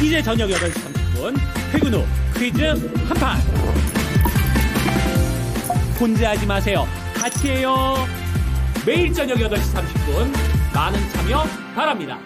이제 저녁 8시 30분 퇴근 후 퀴즈 한판. 혼자 하지 마세요. 같이 해요. 매일 저녁 8시 30분 많은 참여 바랍니다.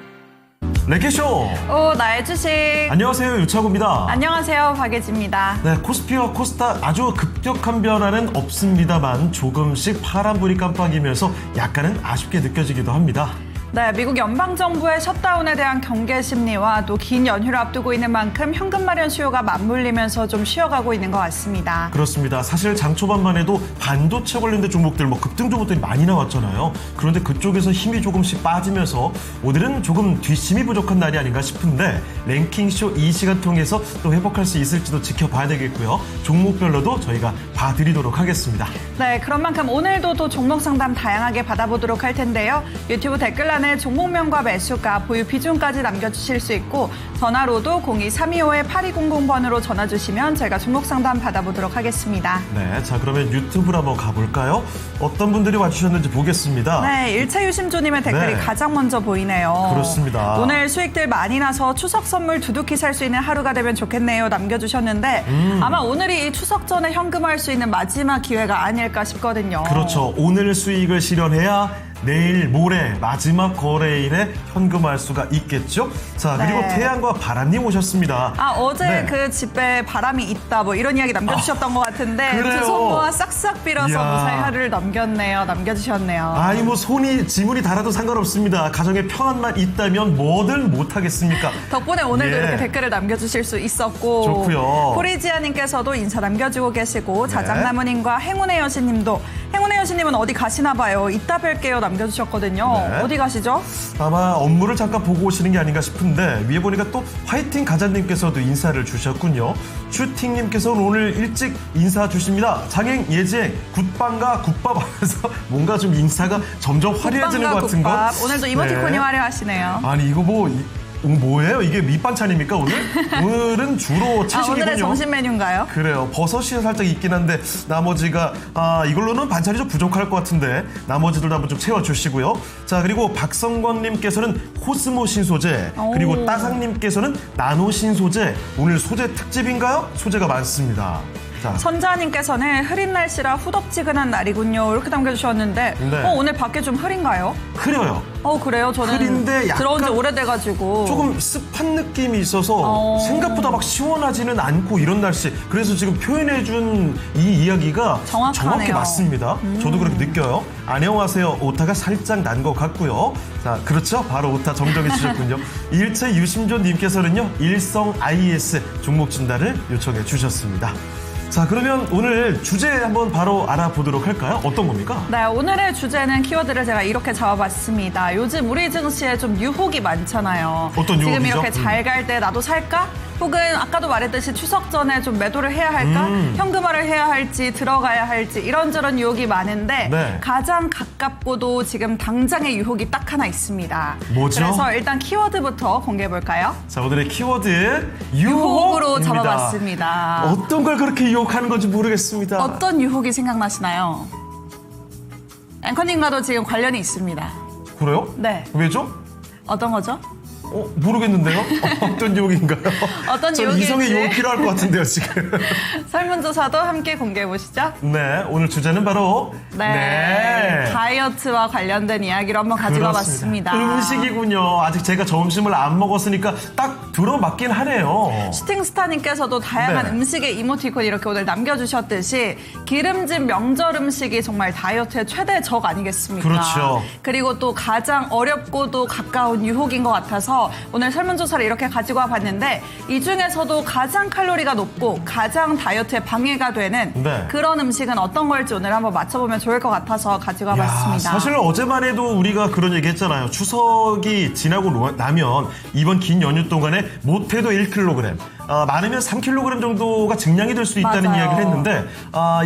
레켓쇼! 오, 나의 주식. 안녕하세요, 유차구입니다. 안녕하세요, 박예지입니다. 네, 코스피와 코스닥 아주 급격한 변화는 없습니다만 조금씩 파란불이 깜빡이면서 약간은 아쉽게 느껴지기도 합니다. 네, 미국 연방정부의 셧다운에 대한 경계 심리와 또 긴 연휴를 앞두고 있는 만큼 현금 마련 수요가 맞물리면서 좀 쉬어가고 있는 것 같습니다. 그렇습니다. 사실 장 초반만 해도 반도체 관련된 종목들 급등 종목들이 많이 나왔잖아요. 그런데 그쪽에서 힘이 조금씩 빠지면서 오늘은 조금 뒷심이 부족한 날이 아닌가 싶은데 랭킹쇼 이 시간 통해서 또 회복할 수 있을지도 지켜봐야 되겠고요. 종목별로도 저희가 봐드리도록 하겠습니다. 네, 그런 만큼 오늘도 또 종목 상담 다양하게 받아보도록 할 텐데요. 유튜브 댓글란에 종목명과 매수가, 보유 비중까지 남겨주실 수 있고 전화로도 02325-8200번으로 전화 주시면 저희가 종목 상담 받아보도록 하겠습니다. 네, 자 그러면 유튜브로 한번 가볼까요? 어떤 분들이 와주셨는지 보겠습니다. 네, 일체유심조님의 댓글이 네. 가장 먼저 보이네요. 그렇습니다. 오늘 수익들 많이 나서 추석 선물 두둑히 살 수 있는 하루가 되면 좋겠네요. 남겨주셨는데 아마 오늘이 이 추석 전에 현금할 수 있는 마지막 기회가 아닐까 싶거든요. 그렇죠. 오늘 수익을 실현해야 내일 모레 마지막 거래일에 현금할 수가 있겠죠. 자 그리고 네. 태양과 바람님 오셨습니다. 어제 네. 그 집에 바람이 있다 뭐 이런 이야기 남겨주셨던 것 같은데 그래요? 두 손 모아 싹싹 빌어서 이야. 무사히 하루를 남겨주셨네요. 아니 뭐 손이 지문이 달아도 상관없습니다. 가정에 평안만 있다면 뭐든 못하겠습니까? 덕분에 오늘도 예. 이렇게 댓글을 남겨주실 수 있었고 좋고요. 포리지아님께서도 인사 남겨주고 계시고 자작나무님과 행운의 여신님도 행운의 여신님은 어디 가시나 봐요. 이따 뵐게요 남겨주셨거든요. 네. 어디 가시죠? 아마 업무를 잠깐 보고 오시는 게 아닌가 싶은데 위에 보니까 또 화이팅 가자님께서도 인사를 주셨군요. 슈팅님께서는 오늘 일찍 인사 주십니다. 장행 예지행 굿빵과 국밥 하면서 뭔가 좀 인사가 점점 화려해지는 것 같은 거. 국밥. 오늘도 이모티콘이 네. 화려하시네요. 아니 이거 뭐예요? 이게 밑반찬입니까 오늘? 오늘은 주로 채식이군요. 오늘의 점심 메뉴인가요? 그래요. 버섯이 살짝 있긴 한데 나머지가 이걸로는 반찬이 좀 부족할 것 같은데 나머지들도 한번 좀 채워주시고요. 자 그리고 박성권님께서는 코스모 신소재 그리고 따상님께서는 나노 신소재 오늘 소재 특집인가요? 소재가 많습니다. 자. 선자님께서는 흐린 날씨라 후덥지근한 날이군요. 이렇게 남겨주셨는데 네. 오늘 밖에 좀 흐린가요? 흐려요. 그래요? 저는 흐린데 약간 들어온 지 오래돼가지고 조금 습한 느낌이 있어서 생각보다 막 시원하지는 않고 이런 날씨. 그래서 지금 표현해준 이 이야기가 정확하네요. 정확히 맞습니다. 저도 그렇게 느껴요. 안녕하세요. 오타가 살짝 난 것 같고요. 자, 그렇죠. 바로 오타 정정해 주셨군요. 일체 유심조님께서는요. 일성 IS 종목 진단을 요청해 주셨습니다. 자, 그러면 오늘 주제 한번 바로 알아보도록 할까요? 어떤 겁니까? 네, 오늘의 주제는 키워드를 제가 이렇게 잡아봤습니다. 요즘 우리 증시에 좀 유혹이 많잖아요. 어떤 유혹이죠? 지금 이렇게 잘 갈 때 나도 살까? 혹은 아까도 말했듯이 추석 전에 좀 매도를 해야 할까? 현금화를 해야 할지 들어가야 할지 이런저런 유혹이 많은데 네. 가장 가깝고도 지금 당장의 유혹이 딱 하나 있습니다. 뭐죠? 그래서 일단 키워드부터 공개해볼까요? 자, 오늘의 키워드 유혹으로 유혹입니다. 잡아봤습니다. 어떤 걸 그렇게 유혹하는 건지 모르겠습니다. 어떤 유혹이 생각나시나요? 앵커님과도 지금 관련이 있습니다. 그래요? 네. 왜죠? 어떤 거죠? 모르겠는데요? 어떤 유혹인가요? 어떤 저는 유혹일지. 이성의 유혹 필요할 것 같은데요, 지금. 설문조사도 함께 공개해보시죠. 네, 오늘 주제는 바로 다이어트와 관련된 이야기로 한번 가져가 봤습니다. 음식이군요. 아직 제가 점심을 안 먹었으니까 딱 들어맞긴 하네요. 슈팅스타님께서도 다양한 네. 음식의 이모티콘 이렇게 오늘 남겨주셨듯이 기름진 명절 음식이 정말 다이어트의 최대 적 아니겠습니까? 그렇죠. 그리고 또 가장 어렵고도 가까운 유혹인 것 같아서 오늘 설문조사를 이렇게 가지고 와봤는데 이 중에서도 가장 칼로리가 높고 가장 다이어트에 방해가 되는 네. 그런 음식은 어떤 걸지 오늘 한번 맞춰보면 좋을 것 같아서 가지고 와봤습니다. 사실 어제만 해도 우리가 그런 얘기 했잖아요. 추석이 지나고 나면 이번 긴 연휴 동안에 못해도 1kg, 많으면 3kg 정도가 증량이 될 수 있다는 맞아요. 이야기를 했는데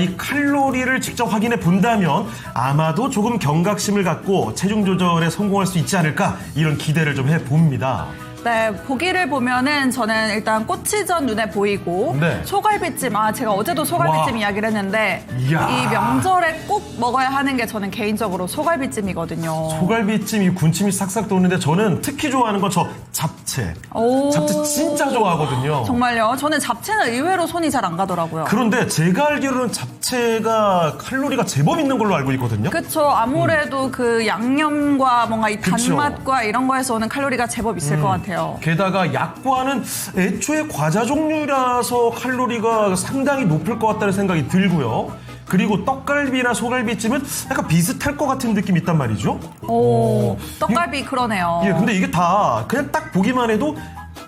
이 칼로리를 직접 확인해 본다면 아마도 조금 경각심을 갖고 체중 조절에 성공할 수 있지 않을까 이런 기대를 좀 해봅니다. 네, 보기를 보면은 저는 일단 꼬치전 눈에 보이고 네. 소갈비찜, 제가 어제도 소갈비찜 와. 이야기를 했는데 이야. 이 명절에 꼭 먹어야 하는 게 저는 개인적으로 소갈비찜이거든요. 소갈비찜 이 군침이 싹싹 도는데 저는 특히 좋아하는 건 저 잡채. 오. 잡채 진짜 좋아하거든요. 정말요? 저는 잡채는 의외로 손이 잘 안 가더라고요. 그런데 제가 알기로는 잡채가 칼로리가 제법 있는 걸로 알고 있거든요. 그쵸. 아무래도 그 양념과 뭔가 이 그쵸. 단맛과 이런 거에서 오는 칼로리가 제법 있을 것 같아요. 게다가 약과는 애초에 과자 종류라서 칼로리가 상당히 높을 것 같다는 생각이 들고요. 그리고 떡갈비나 소갈비찜은 약간 비슷할 것 같은 느낌이 있단 말이죠. 오, 떡갈비 그러네요. 예, 근데 이게 다 그냥 딱 보기만 해도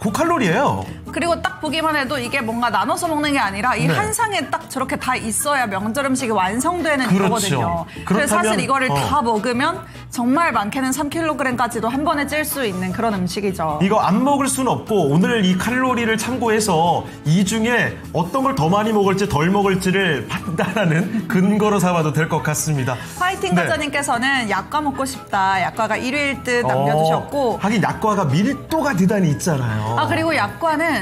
고칼로리예요. 그리고 딱 보기만 해도 이게 뭔가 나눠서 먹는 게 아니라 이 네. 한 상에 딱 저렇게 다 있어야 명절 음식이 완성되는 그렇죠. 거거든요. 그래서 그렇다면, 사실 이거를 어. 다 먹으면 정말 많게는 3kg까지도 한 번에 찔 수 있는 그런 음식이죠. 이거 안 먹을 수는 없고 오늘 이 칼로리를 참고해서 이 중에 어떤 걸 더 많이 먹을지 덜 먹을지를 판단하는 근거로 삼아도 될 것 같습니다. 화이팅 네. 가자님께서는 약과 먹고 싶다. 약과가 1위일 듯 남겨주셨고 하긴 약과가 밀도가 대단히 있잖아요. 그리고 약과는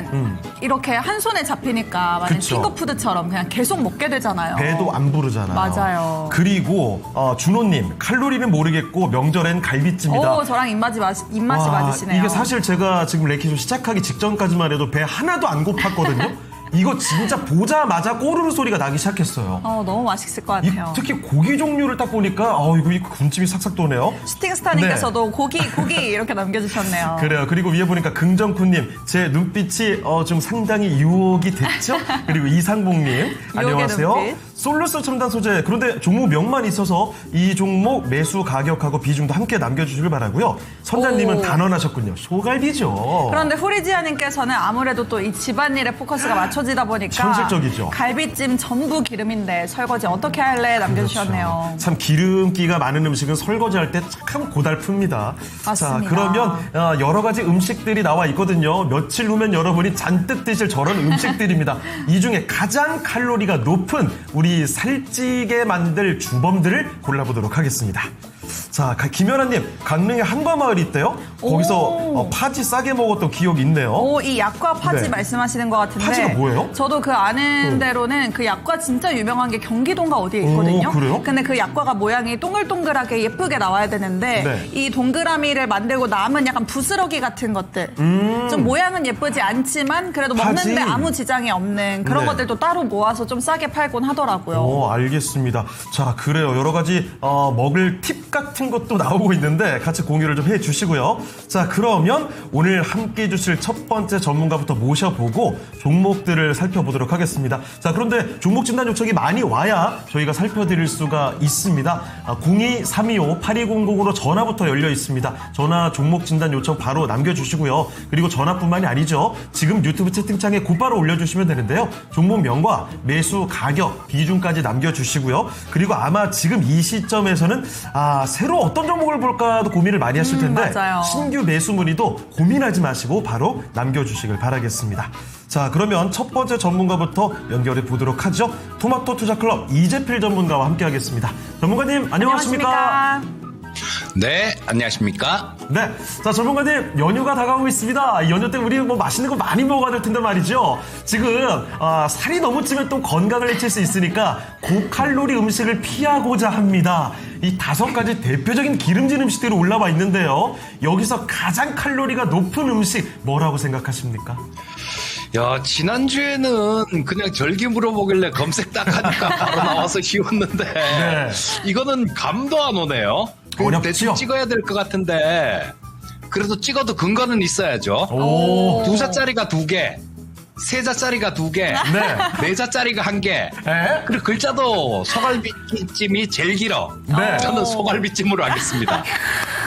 이렇게 한 손에 잡히니까 만약 그쵸. 핑거푸드처럼 그냥 계속 먹게 되잖아요. 배도 안 부르잖아요. 맞아요. 그리고 준호님 칼로리는 모르겠고 명절엔 갈비찜이다. 오, 저랑 입맛이 맞으시네요. 이게 사실 제가 지금 레이키쇼 시작하기 직전까지만 해도 배 하나도 안 고팠거든요. 이거 진짜 보자마자 꼬르르 소리가 나기 시작했어요. 너무 맛있을 것 같아요. 특히 고기 종류를 딱 보니까 이거 군침이 싹싹 도네요. 슈팅스타님께서도 고기 이렇게 남겨주셨네요. 그래요. 그리고 위에 보니까 긍정쿠님, 제 눈빛이 좀 상당히 유혹이 됐죠? 그리고 이상봉님, 안녕하세요. 눈빛. 솔루스 첨단 소재. 그런데 종목명만 있어서 이 종목 매수 가격하고 비중도 함께 남겨주시길 바라고요. 선자님은 오. 단언하셨군요. 소갈비죠. 그런데 후리지아님께서는 아무래도 또 이 집안일에 포커스가 맞춰지다 보니까 현실적이죠. 갈비찜 전부 기름인데 설거지 어떻게 할래 남겨주셨네요. 그렇죠. 참 기름기가 많은 음식은 설거지할 때 참 고달픕니다. 맞습니다. 자, 그러면 여러 가지 음식들이 나와 있거든요. 며칠 후면 여러분이 잔뜩 드실 저런 음식들입니다. 이 중에 가장 칼로리가 높은 우리 살찌게 만들 주범들을 골라보도록 하겠습니다. 자, 김연아님, 강릉에 한과마을이 있대요. 거기서 파지 싸게 먹었던 기억이 있네요. 이 약과 파지 네. 말씀하시는 것 같은데 파지가 뭐예요? 저도 그 아는 대로는 그 약과 진짜 유명한 게 경기도인가 어디에 있거든요. 그래요? 근데 그 약과가 모양이 동글동글하게 예쁘게 나와야 되는데 네. 이 동그라미를 만들고 남은 약간 부스러기 같은 것들 좀 모양은 예쁘지 않지만 그래도 파지. 먹는데 아무 지장이 없는 그런 네. 것들도 따로 모아서 좀 싸게 팔곤 하더라고요. 알겠습니다. 자, 그래요. 여러 가지 먹을 팁 같은 것도 나오고 있는데 같이 공유를 좀 해주시고요. 자, 그러면 오늘 함께 해주실 첫 번째 전문가부터 모셔보고 종목들을 살펴보도록 하겠습니다. 자, 그런데 종목 진단 요청이 많이 와야 저희가 살펴드릴 수가 있습니다. 02-325-8200으로 전화부터 열려 있습니다. 전화 종목 진단 요청 바로 남겨주시고요. 그리고 전화뿐만이 아니죠. 지금 유튜브 채팅창에 곧바로 올려주시면 되는데요. 종목명과 매수 가격, 비중까지 남겨주시고요. 그리고 아마 지금 이 시점에서는 새로 어떤 종목을 볼까도 고민을 많이 하실 텐데 맞아요. 신규 매수 문의도 고민하지 마시고 바로 남겨주시길 바라겠습니다. 자, 그러면 첫 번째 전문가부터 연결해 보도록 하죠. 토마토 투자클럽 이재필 전문가와 함께하겠습니다. 전문가님 안녕하십니까? 네, 안녕하십니까? 네, 자, 전문가님 연휴가 다가오고 있습니다. 이 연휴 때 우리 맛있는 거 많이 먹어야 될 텐데 말이죠. 지금 살이 너무 찌면 또 건강을 해칠 수 있으니까 고칼로리 음식을 피하고자 합니다. 이 5가지 대표적인 기름진 음식들이 올라와 있는데요. 여기서 가장 칼로리가 높은 음식 뭐라고 생각하십니까? 야, 지난주에는 그냥 절기 물어보길래 검색 딱 하니까 바로 나와서 쉬웠는데 네. 이거는 감도 안 오네요. 어렵죠? 대충 찍어야 될 것 같은데 그래도 찍어도 근거는 있어야죠. 오. 2자짜리가 2개, 3자짜리가 2개, 네. 4자짜리가 1개. 에? 그리고 글자도 소갈비찜이 제일 길어. 네. 저는 소갈비찜으로 하겠습니다.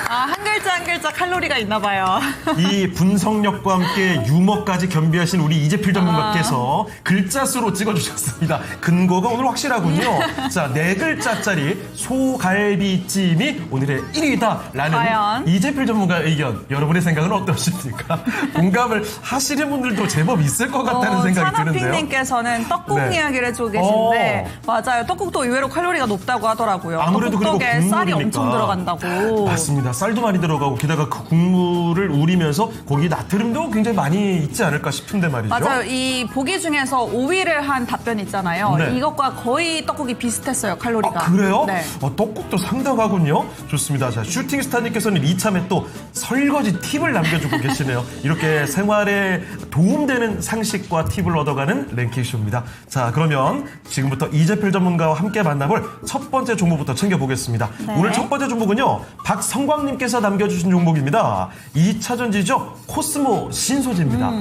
한 글자 한 글자 칼로리가 있나 봐요. 이 분석력과 함께 유머까지 겸비하신 우리 이재필 전문가께서 글자 수로 찍어주셨습니다. 근거가 오늘 확실하군요. 자, 4글자짜리 소갈비찜이 오늘의 1위다라는 과연? 이재필 전문가 의견. 여러분의 생각은 어떠십니까? 공감을 하시는 분들도 제법 있을 것 같다는 생각이 드는데요. 산업핑님께서는 떡국 네. 이야기를 해주고 계신데 맞아요. 떡국도 의외로 칼로리가 높다고 하더라고요. 아무래도 떡국 그리고 떡에 쌀이 국물이니까. 엄청 들어간다고. 맞습니다. 쌀도 많이 들어가고 게다가 그 국물을 우리면서 거기 나트륨도 굉장히 많이 있지 않을까 싶은데 말이죠. 맞아요. 이 보기 중에서 5위를 한 답변 있잖아요. 네. 이것과 거의 떡국이 비슷했어요, 칼로리가. 아, 그래요? 네. 떡국도 상당하군요. 좋습니다. 자, 슈팅스타님께서는 이참에 또 설거지 팁을 남겨주고 계시네요. 이렇게 생활에 도움되는 상식과 팁을 얻어가는 랭킹쇼입니다. 자, 그러면 지금부터 이재필 전문가와 함께 만나볼 첫 번째 종목부터 챙겨보겠습니다. 네. 오늘 첫 번째 종목은요, 박성광님께서 남겨주신 종목입니다. 2차전지죠, 코스모 신소재입니다.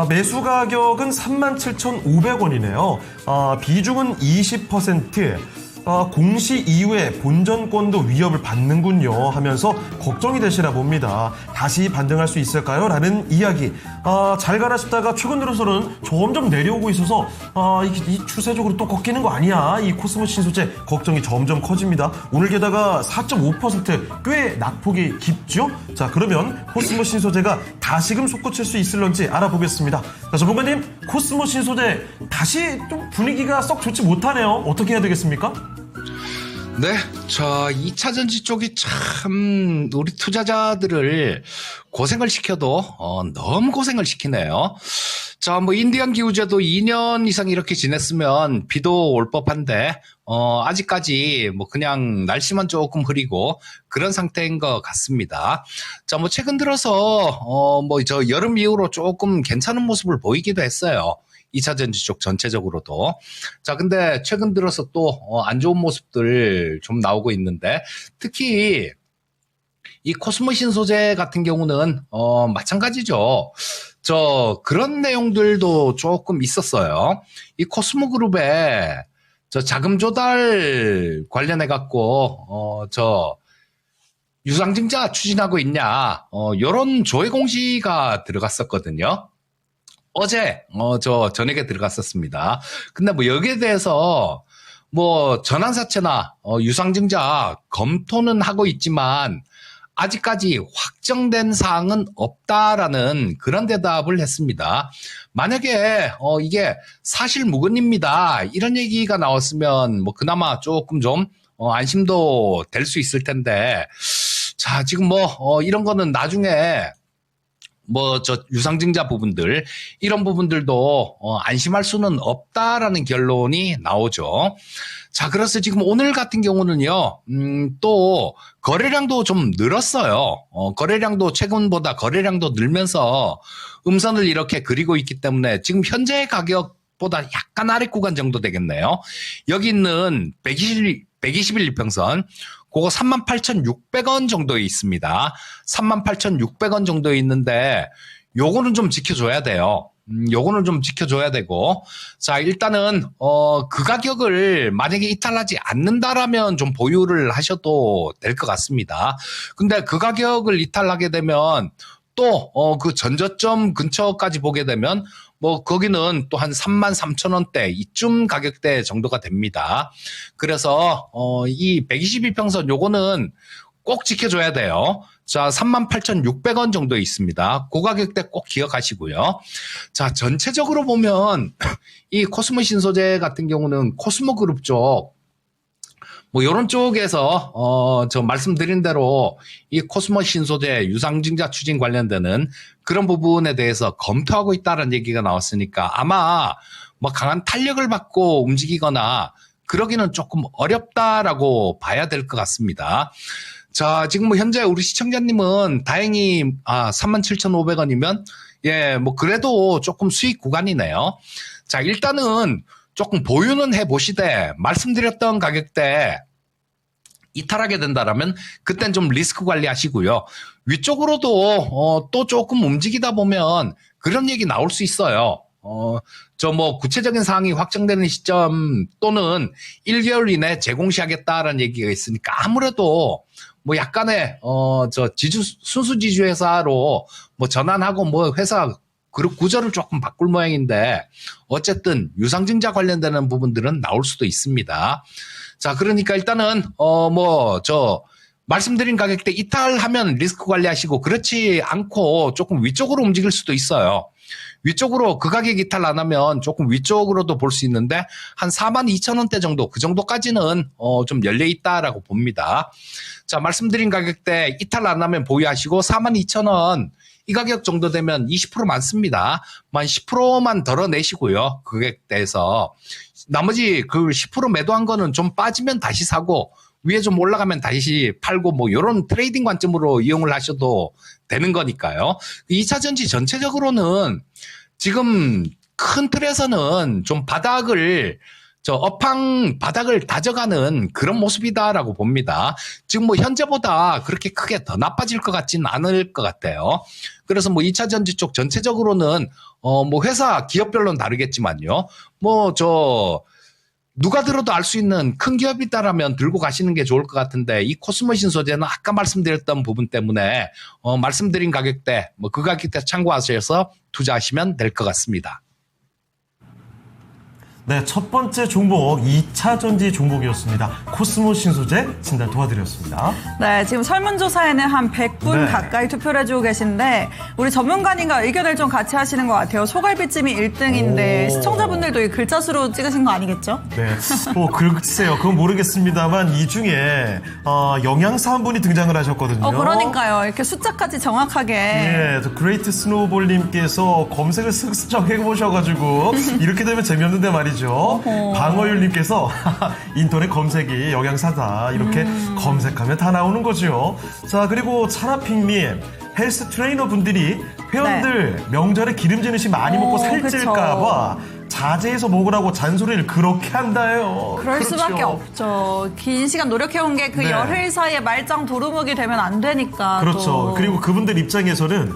매수 가격은 37,500원이네요. 비중은 20%. 공시 이후에 본전권도 위협을 받는군요 하면서 걱정이 되시나 봅니다. 다시 반등할 수 있을까요? 라는 이야기. 잘 가라 싶다가 최근 들어서는 점점 내려오고 있어서 이 추세적으로 또 꺾이는 거 아니야? 이 코스모 신소재 걱정이 점점 커집니다. 오늘 게다가 4.5% 꽤 낙폭이 깊죠? 자, 그러면 코스모 신소재가 다시금 솟구칠 수 있을런지 알아보겠습니다. 자, 전문가님, 코스모 신소재 다시 좀 분위기가 썩 좋지 못하네요. 어떻게 해야 되겠습니까? 네, 자, 2차전지 쪽이 참 우리 투자자들을 고생을 시켜도 너무 고생을 시키네요. 자, 뭐 인디안 기후제도 2년 이상 이렇게 지냈으면 비도 올 법한데 아직까지 뭐 그냥 날씨만 조금 흐리고 그런 상태인 것 같습니다. 자, 뭐 최근 들어서 뭐 저 여름 이후로 조금 괜찮은 모습을 보이기도 했어요. 2차전지 쪽 전체적으로도. 자, 근데 최근 들어서 또 안 좋은 모습들 좀 나오고 있는데, 특히 이 코스모 신소재 같은 경우는 마찬가지죠. 그런 내용들도 조금 있었어요. 이 코스모 그룹에 자금 조달 관련해 갖고 유상증자 추진하고 있냐, 요런 조회 공시가 들어갔었거든요. 어제 저녁에 들어갔었습니다. 근데 뭐 여기에 대해서 뭐 전환사채나 유상증자 검토는 하고 있지만 아직까지 확정된 사항은 없다라는 그런 대답을 했습니다. 만약에 이게 사실 무근입니다, 이런 얘기가 나왔으면 뭐 그나마 조금 좀 안심도 될 수 있을 텐데, 자, 지금 뭐 이런 거는 나중에 유상증자 부분들, 이런 부분들도 안심할 수는 없다라는 결론이 나오죠. 자, 그래서 지금 오늘 같은 경우는요, 또 거래량도 좀 늘었어요. 거래량도 최근보다 거래량도 늘면서 음선을 이렇게 그리고 있기 때문에 지금 현재 가격보다 약간 아래 구간 정도 되겠네요. 여기 있는 121 이평선, 그거 38,600원 정도에 있습니다. 38,600원 정도에 있는데 요거는 좀 지켜줘야 돼요. 요거는 좀 지켜줘야 되고, 자, 일단은 그 가격을 만약에 이탈하지 않는다라면 좀 보유를 하셔도 될 것 같습니다. 근데 그 가격을 이탈하게 되면 또 그 전저점 근처까지 보게 되면 뭐 거기는 또 한 33,000원대 이쯤 가격대 정도가 됩니다. 그래서 이 122평선 요거는 꼭 지켜줘야 돼요. 자, 38,600원 정도에 있습니다. 그 가격대 꼭 기억하시고요. 자, 전체적으로 보면 이 코스모 신소재 같은 경우는 코스모 그룹 쪽, 뭐 이런 쪽에서 저 말씀드린 대로 이 코스모 신소재 유상증자 추진 관련되는 그런 부분에 대해서 검토하고 있다는 얘기가 나왔으니까 아마 뭐 강한 탄력을 받고 움직이거나 그러기는 조금 어렵다라고 봐야 될 것 같습니다. 자, 지금 뭐 현재 우리 시청자님은 다행히 37,500원이면 예, 뭐 그래도 조금 수익 구간이네요. 자, 일단은 조금 보유는 해보시되 말씀드렸던 가격대 이탈하게 된다라면 그땐 좀 리스크 관리하시고요. 위쪽으로도 또 조금 움직이다 보면 그런 얘기 나올 수 있어요. 뭐 구체적인 사항이 확정되는 시점 또는 1개월 이내 재공시하겠다라는 얘기가 있으니까 아무래도 뭐 약간의 순수 지주 회사로 뭐 전환하고 뭐 회사 그룹 구조를 조금 바꿀 모양인데 어쨌든 유상증자 관련되는 부분들은 나올 수도 있습니다. 자, 그러니까 일단은 말씀드린 가격대 이탈하면 리스크 관리하시고 그렇지 않고 조금 위쪽으로 움직일 수도 있어요. 위쪽으로 그 가격 이탈 안 하면 조금 위쪽으로도 볼 수 있는데 한 42,000원대 정도 그 정도까지는 좀 열려 있다라고 봅니다. 자, 말씀드린 가격대 이탈 안 하면 보유하시고 42,000원 이 가격 정도 되면 20% 많습니다. 한 10%만 덜어내시고요. 그 가격대에서 나머지 그 10% 매도한 거는 좀 빠지면 다시 사고 위에 좀 올라가면 다시 팔고 뭐 이런 트레이딩 관점으로 이용을 하셔도 되는 거니까요. 2차전지 전체적으로는 지금 큰 틀에서는 좀 업황 바닥을 다져가는 그런 모습이다라고 봅니다. 지금 뭐 현재보다 그렇게 크게 더 나빠질 것 같지는 않을 것 같아요. 그래서 뭐 2차전지 쪽 전체적으로는 뭐 회사 기업별로는 다르겠지만요. 누가 들어도 알 수 있는 큰 기업이다라면 들고 가시는 게 좋을 것 같은데 이 코스모신 소재는 아까 말씀드렸던 부분 때문에 말씀드린 가격대 그 가격대 참고하셔서 투자하시면 될 것 같습니다. 네, 첫 번째 종목 2차 전지 종목이었습니다. 코스모 신소재 진단 도와드렸습니다. 네, 지금 설문조사에는 한 100분 네. 가까이 투표를 해주고 계신데 우리 전문가님과 의견을 좀 같이 하시는 것 같아요. 소갈비찜이 1등인데 오. 시청자분들도 이 글자수로 찍으신 거 아니겠죠? 네, 글쎄요. 그건 모르겠습니다만 이 중에 영양사 한 분이 등장을 하셨거든요. 그러니까요. 이렇게 숫자까지 정확하게. 예, 그레이트 스노우볼님께서 검색을 쓱쓱 해보셔가지고 이렇게 되면 재미없는데 말이죠. 방어율님께서 인터넷 검색이 영양사다 이렇게 검색하면 다 나오는 거죠. 자, 그리고 차라핑님 헬스 트레이너 분들이 회원들 명절에 기름진 음식 많이 먹고 살찔까봐 자제해서 먹으라고 잔소리를 그렇게 한다요. 그럴 그렇죠. 수밖에 없죠. 긴 시간 노력해온 게 그 네. 열흘 사이에 말짱 도루묵이 되면 안 되니까. 그렇죠. 또. 그리고 그분들 입장에서는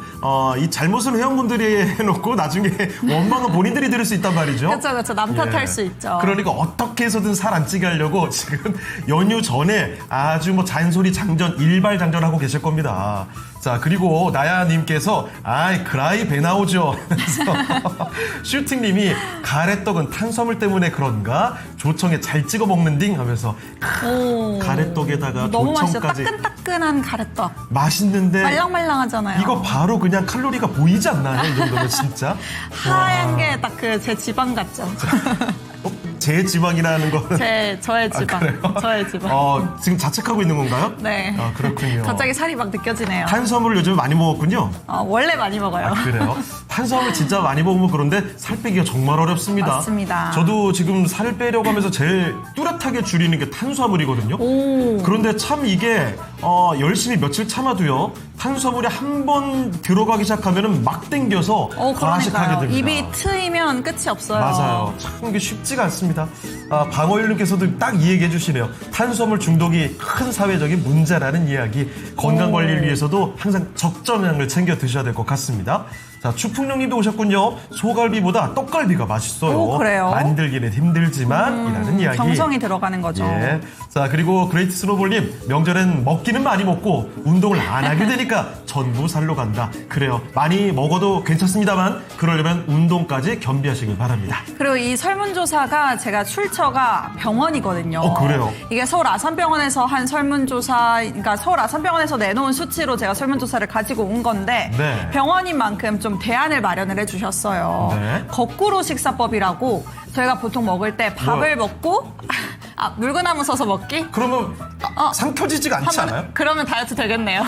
이 잘못을 회원분들이 해놓고 나중에 원망은 본인들이 들을 수 있단 말이죠. 그렇죠. 남 탓할 수 있죠. 그러니까 어떻게 해서든 살 안 찌게 하려고 지금 연휴 전에 아주 뭐 잔소리 장전, 일발장전하고 계실 겁니다. 자, 그리고 나야님께서 그라이 배 나오죠. 슈팅님이 가래떡은 탄수화물 때문에 그런가 조청에 잘 찍어 먹는 딩 하면서 가래떡에다가 너무 맛있어. 조청까지 따끈따끈한 가래떡. 맛있는데 말랑말랑하잖아요. 이거 바로 그냥 칼로리가 보이지 않나요? 이 정도면 진짜 하얀 게 딱 그 제 지방 같죠. 제 지방이라는 거는 저의 지방. 그래요? 저의 지방. 지금 자책하고 있는 건가요? 네. 그렇군요. 갑자기 살이 막 느껴지네요. 탄수화물을 요즘 많이 먹었군요. 원래 많이 먹어요. 그래요? 탄수화물 진짜 많이 먹으면 그런데 살 빼기가 정말 어렵습니다. 맞습니다. 저도 지금 살을 빼려고 하면서 제일 뚜렷하게 줄이는 게 탄수화물이거든요. 그런데 참 이게 열심히 며칠 참아도요. 탄수화물이 한 번 들어가기 시작하면은 막 땡겨서 과식하게 됩니다. 입이 트이면 끝이 없어요. 맞아요. 참 이게 쉽지가 않습니다. 방어율님께서도 딱 이 얘기해 주시네요. 탄수화물 중독이 큰 사회적인 문제라는 이야기. 건강관리를 위해서도 항상 적정량을 챙겨 드셔야 될 것 같습니다. 자, 추풍령님도 오셨군요. 소갈비보다 떡갈비가 맛있어요. 그래요? 만들기는 힘들지만 이라는 이야기. 정성이 들어가는 거죠. 예. 자, 그리고 그레이트 스노볼님 명절엔 먹기는 많이 먹고 운동을 안 하게 되니까 전부 살로 간다. 그래요. 많이 먹어도 괜찮습니다만 그러려면 운동까지 겸비하시길 바랍니다. 그리고 이 설문조사가 제가 출처가 병원이거든요. 그래요? 이게 서울 아산병원에서 한 설문조사, 그러니까 서울 아산병원에서 내놓은 수치로 제가 설문조사를 가지고 온 건데 네. 병원인 만큼 좀 대안을 마련을 해주셨어요. 네. 거꾸로 식사법이라고 저희가 보통 먹을 때 밥을 먹고 물구나무 서서 먹기? 그러면 삼켜지지가 않지 않아요? 그러면 다이어트 되겠네요.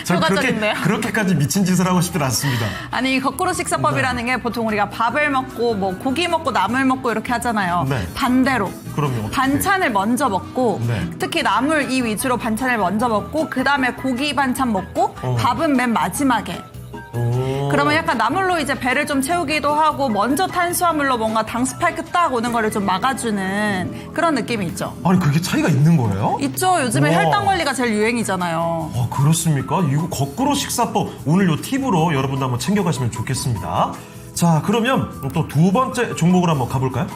전 효과적인데요. 그렇게까지 미친 짓을 하고 싶진 않습니다. 아니 거꾸로 식사법이라는 게 보통 우리가 밥을 먹고 뭐 고기 먹고 나물 먹고 이렇게 하잖아요. 네. 반대로 그럼요. 어떡해. 반찬을 먼저 먹고 네. 특히 나물 이 위주로 반찬을 먼저 먹고 그 다음에 고기 반찬 먹고 밥은 맨 마지막에. 그러면 약간 나물로 이제 배를 좀 채우기도 하고 먼저 탄수화물로 뭔가 당 스파이크 딱 오는 거를 좀 막아주는 그런 느낌이 있죠. 아니 그게 차이가 있는 거예요? 있죠. 요즘에 우와. 혈당 관리가 제일 유행이잖아요. 그렇습니까? 이거 거꾸로 식사법 오늘 요 팁으로 여러분도 한번 챙겨가시면 좋겠습니다. 자, 그러면 또 두 번째 종목으로 한번 가볼까요?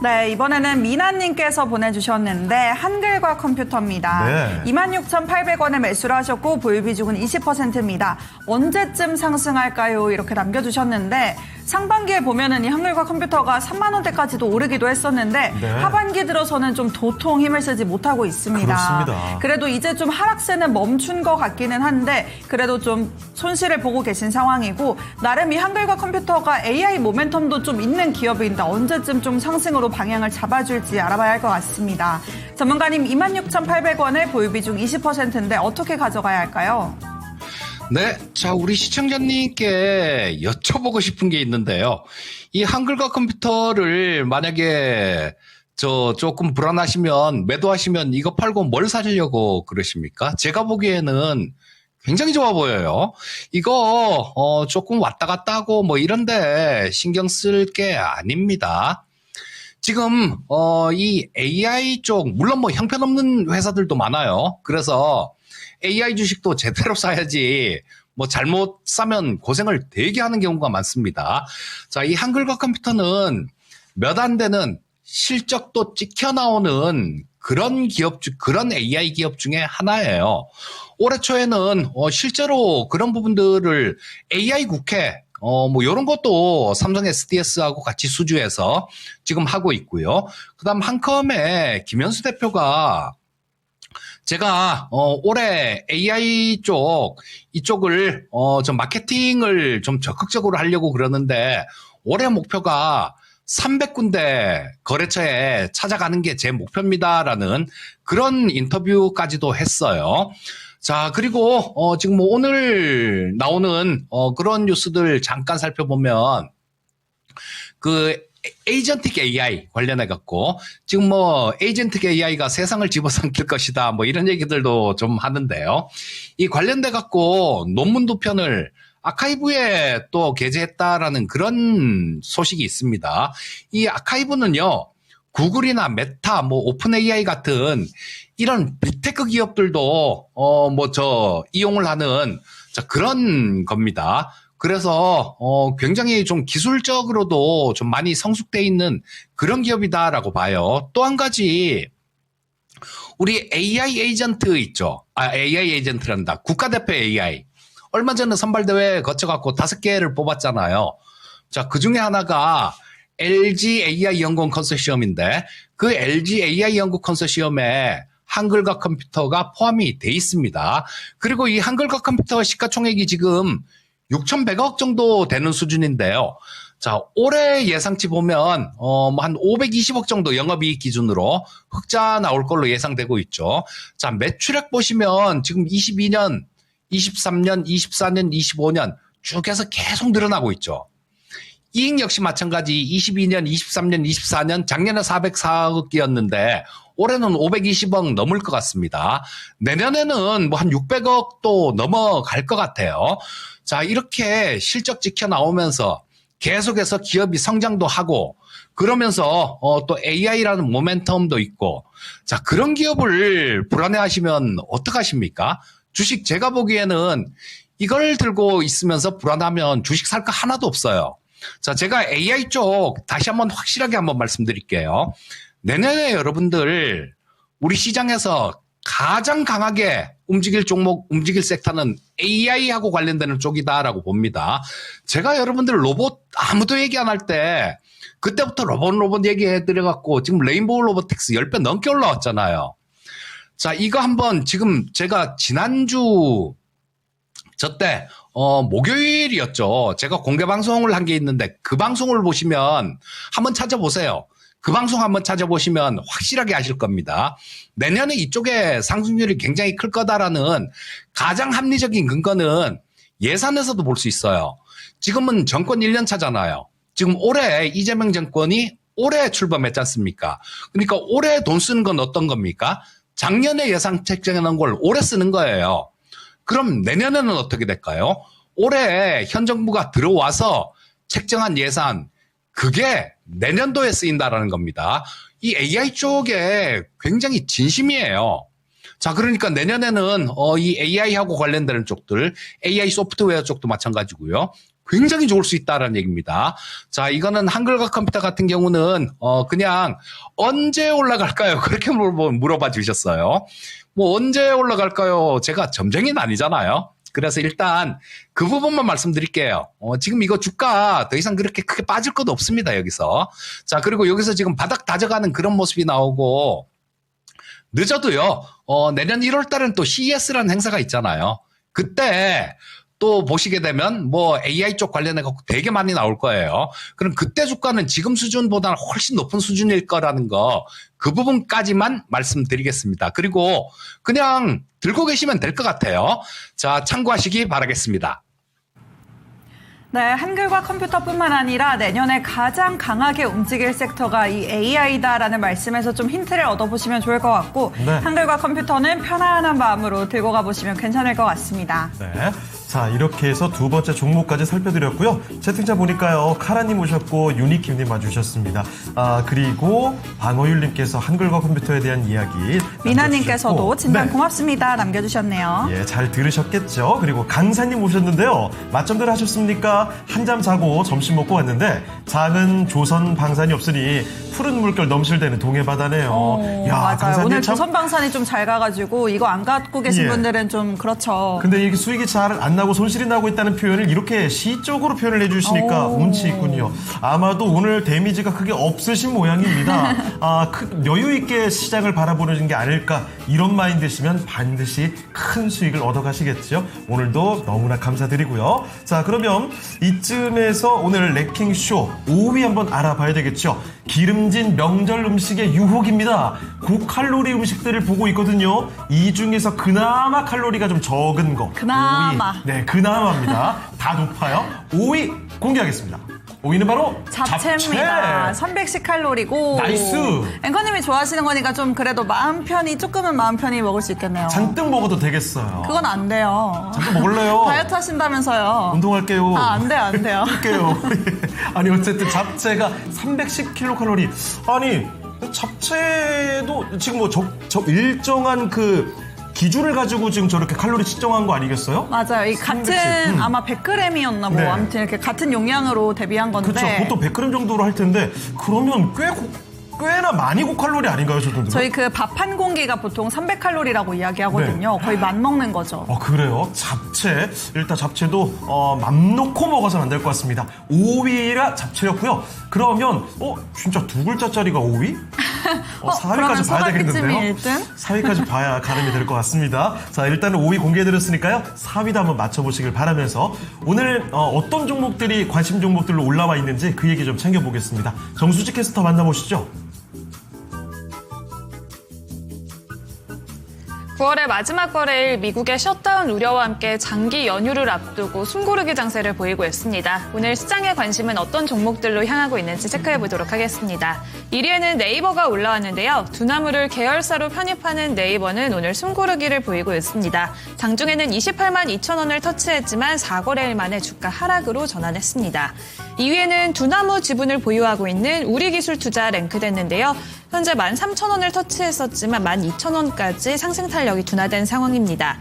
네, 이번에는 미나님께서 보내주셨는데 한글과 컴퓨터입니다. 네. 26,800원에 매수를 하셨고 보유 비중은 20%입니다. 언제쯤 상승할까요? 이렇게 남겨주셨는데 상반기에 보면은 이 한글과 컴퓨터가 3만 원대까지도 오르기도 했었는데 네. 하반기 들어서는 좀 도통 힘을 쓰지 못하고 있습니다. 그렇습니다. 그래도 이제 좀 하락세는 멈춘 것 같기는 한데 그래도 좀 손실을 보고 계신 상황이고 나름 이 한글과 컴퓨터가 AI 모멘텀도 좀 있는 기업인데 언제쯤 좀 상승으로 방향을 잡아줄지 알아봐야 할 것 같습니다. 전문가님 26,800원에 보유 비중 20%인데 어떻게 가져가야 할까요? 네, 자, 우리 시청자님께 여쭤보고 싶은 게 있는데요. 이 한글과 컴퓨터를 만약에 조금 불안하시면 매도하시면 이거 팔고 뭘 사려고 그러십니까? 제가 보기에는 굉장히 좋아 보여요. 이거 조금 왔다 갔다 하고 뭐 이런데 신경 쓸 게 아닙니다. 지금 이 AI 쪽 물론 뭐 형편없는 회사들도 많아요. 그래서 AI 주식도 제대로 사야지 뭐 잘못 사면 고생을 되게 하는 경우가 많습니다. 자, 이 한글과 컴퓨터는 몇 안 되는 실적도 찍혀 나오는 그런 그런 AI 기업 중에 하나예요. 올해 초에는 실제로 그런 부분들을 AI 국회 뭐 이런 것도 삼성 SDS하고 같이 수주해서 지금 하고 있고요. 그다음 한컴의 김현수 대표가 제가 올해 AI 이쪽을 좀 마케팅을 좀 적극적으로 하려고 그러는데 올해 목표가 300군데 거래처에 찾아가는 게 제 목표입니다라는 그런 인터뷰까지도 했어요. 자, 그리고 지금 뭐 오늘 나오는 그런 뉴스들 잠깐 살펴보면 그 에이전틱 AI 관련해 갖고 지금 뭐 에이전틱 AI가 세상을 집어삼킬 것이다 뭐 이런 얘기들도 좀 하는데요. 이 관련돼 갖고 논문 두 편을 아카이브에 또 게재했다라는 그런 소식이 있습니다. 이 아카이브는요, 구글이나 메타, 뭐 오픈 AI 같은 이런 빅테크 기업들도 이용을 하는 그런 겁니다. 그래서 굉장히 좀 기술적으로도 좀 많이 성숙돼 있는 그런 기업이다라고 봐요. 또 한 가지 우리 AI 에이전트 있죠. AI 에이전트란다. 국가대표 AI. 얼마 전에 선발대회 거쳐갖고 5개를 뽑았잖아요. 자, 그 중에 하나가 LG AI 연구원 컨소시엄인데 그 LG AI 연구 컨소시엄에 한글과 컴퓨터가 포함이 돼 있습니다. 그리고 이 한글과 컴퓨터 시가총액이 지금 6,100억 정도 되는 수준인데요. 자, 올해 예상치 보면 한 520억 정도 영업이익 기준으로 흑자 나올 걸로 예상되고 있죠. 자, 매출액 보시면 지금 22년, 23년, 24년, 25년 쭉 해서 계속 늘어나고 있죠. 이익 역시 마찬가지 22년, 23년, 24년 작년에 404억이었는데 올해는 520억 넘을 것 같습니다. 내년에는 뭐 한 600억도 넘어갈 것 같아요. 자, 이렇게 실적 지켜 나오면서 계속해서 기업이 성장도 하고 그러면서 또 AI라는 모멘텀도 있고 자, 그런 기업을 불안해하시면 어떡하십니까? 주식 제가 보기에는 이걸 들고 있으면서 불안하면 주식 살 거 하나도 없어요. 자, 제가 AI 쪽 다시 한번 확실하게 한번 말씀드릴게요. 내년에 여러분들 우리 시장에서 가장 강하게 움직일 종목, 움직일 섹터는 AI하고 관련되는 쪽이다라고 봅니다. 제가 여러분들 로봇 아무도 얘기 안 할 때 그때부터 로봇 얘기해드려갖고 지금 레인보우 로보틱스 10배 넘게 올라왔잖아요. 자, 이거 한번 지금 제가 지난주 저때 목요일이었죠. 제가 공개 방송을 한 게 있는데 그 방송을 보시면 한번 찾아보세요. 그 방송 한번 찾아보시면 확실하게 아실 겁니다. 내년에 이쪽에 상승률이 굉장히 클 거다라는 가장 합리적인 근거는 예산에서도 볼 수 있어요. 지금은 정권 1년 차잖아요. 지금 올해 이재명 정권이 올해 출범했지 않습니까? 그러니까 올해 돈 쓰는 건 어떤 겁니까? 작년에 예산 책정해 놓은 걸 올해 쓰는 거예요. 그럼 내년에는 어떻게 될까요? 올해 현 정부가 들어와서 책정한 예산 그게 내년도에 쓰인다라는 겁니다. 이 AI 쪽에 굉장히 진심이에요. 자, 그러니까 내년에는 이 AI하고 관련되는 쪽들, AI 소프트웨어 쪽도 마찬가지고요. 굉장히 좋을 수 있다라는 얘기입니다. 자, 이거는 한글과 컴퓨터 같은 경우는 그냥 언제 올라갈까요? 그렇게 물어봐 주셨어요. 뭐 언제 올라갈까요? 제가 점쟁이는 아니잖아요. 그래서 일단 그 부분만 말씀드릴게요. 지금 이거 주가 더 이상 그렇게 크게 빠질 것도 없습니다, 여기서. 자, 그리고 여기서 지금 바닥 다져가는 그런 모습이 나오고, 늦어도요, 내년 1월 달은 또 CES라는 행사가 있잖아요. 그때 또 보시게 되면 뭐 AI 쪽 관련해서 되게 많이 나올 거예요. 그럼 그때 주가는 지금 수준보다는 훨씬 높은 수준일 거라는 거, 그 부분까지만 말씀드리겠습니다. 그리고 그냥 들고 계시면 될 것 같아요. 자, 참고하시기 바라겠습니다. 네, 한글과 컴퓨터뿐만 아니라 내년에 가장 강하게 움직일 섹터가 이 AI다라는 말씀에서 좀 힌트를 얻어보시면 좋을 것 같고, 네. 한글과 컴퓨터는 편안한 마음으로 들고 가보시면 괜찮을 것 같습니다. 네. 자, 이렇게 해서 두 번째 종목까지 살펴드렸고요. 채팅창 보니까요, 카라님 오셨고, 유니킴님 와주셨습니다. 그리고 방어율님께서 한글과 컴퓨터에 대한 이야기. 미나님께서도 남겨주셨고, 진단 네. 고맙습니다 남겨주셨네요. 예, 잘 들으셨겠죠? 그리고 강사님 오셨는데요. 맞점들 하셨습니까? 한잠 자고 점심 먹고 왔는데 작은 조선 방산이 없으니 푸른 물결 넘실대는 동해바다네요. 맞아요. 강사님 오늘 참... 조선 방산이 좀 잘 가가지고 이거 안 갖고 계신 예. 분들은 좀 그렇죠. 근데 이게 수익이 잘 안 나고 손실이 나고 있다는 표현을 이렇게 시적으로 표현을 해주시니까 운치 있군요. 아마도 오늘 데미지가 크게 없으신 모양입니다. 여유 있게 시장을 바라보는 게 아닐까, 이런 마인드시면 반드시 큰 수익을 얻어가시겠죠. 오늘도 너무나 감사드리고요. 자, 그러면 이쯤에서 오늘 랭킹쇼 5위 한번 알아봐야 되겠죠. 기름진 명절 음식의 유혹입니다. 고칼로리 음식들을 보고 있거든요. 이 중에서 그나마 칼로리가 좀 적은 거. 그나마. 5위. 네, 그나마입니다. 다 높아요. 5위 공개하겠습니다. 5위는 바로 잡채입니다. 310칼로리고. 나이스. 앵커님이 좋아하시는 거니까 좀 그래도 마음 편히, 조금은 마음 편히 먹을 수 있겠네요. 잔뜩 먹어도 되겠어요. 그건 안 돼요. 잔뜩 먹을래요? 다이어트 하신다면서요. 운동할게요. 안 돼요, 안 돼요. 할게요. 아니, 어쨌든 잡채가 310kcal. 아니, 잡채도 지금 뭐 일정한 그 기준을 가지고 지금 저렇게 칼로리 측정한 거 아니겠어요? 맞아요. 이 310. 같은 아마 100g이었나 뭐 네. 아무튼 이렇게 같은 용량으로 대비한 건데. 그렇죠. 보통 100g 정도로 할 텐데 그러면 꽤나 많이 고칼로리 아닌가요, 저도? 저희 그 밥 한 공기가 보통 300칼로리라고 이야기하거든요. 네. 거의 맘 먹는 거죠. 그래요? 잡채. 일단 잡채도 맘 놓고 먹어서는 안 될 것 같습니다. 5위가 잡채였고요. 그러면 진짜 두 글자짜리가 5위? 4위까지 봐야 되겠는데요? 1등? 4위까지 봐야 가름이 될 것 같습니다. 자, 일단은 5위 공개해드렸으니까요. 4위도 한번 맞춰보시길 바라면서 오늘 어떤 종목들이 관심 종목들로 올라와 있는지 그 얘기 좀 챙겨보겠습니다. 정수지 캐스터 만나보시죠. 9월의 마지막 거래일 미국의 셧다운 우려와 함께 장기 연휴를 앞두고 숨고르기 장세를 보이고 있습니다. 오늘 시장의 관심은 어떤 종목들로 향하고 있는지 체크해보도록 하겠습니다. 1위에는 네이버가 올라왔는데요. 두나무를 계열사로 편입하는 네이버는 오늘 숨고르기를 보이고 있습니다. 장중에는 28만 2천 원을 터치했지만 4거래일 만에 주가 하락으로 전환했습니다. 2위에는 두나무 지분을 보유하고 있는 우리기술투자 랭크됐는데요. 현재 13,000원을 터치했었지만 12,000원까지 상승 탄력이 둔화된 상황입니다.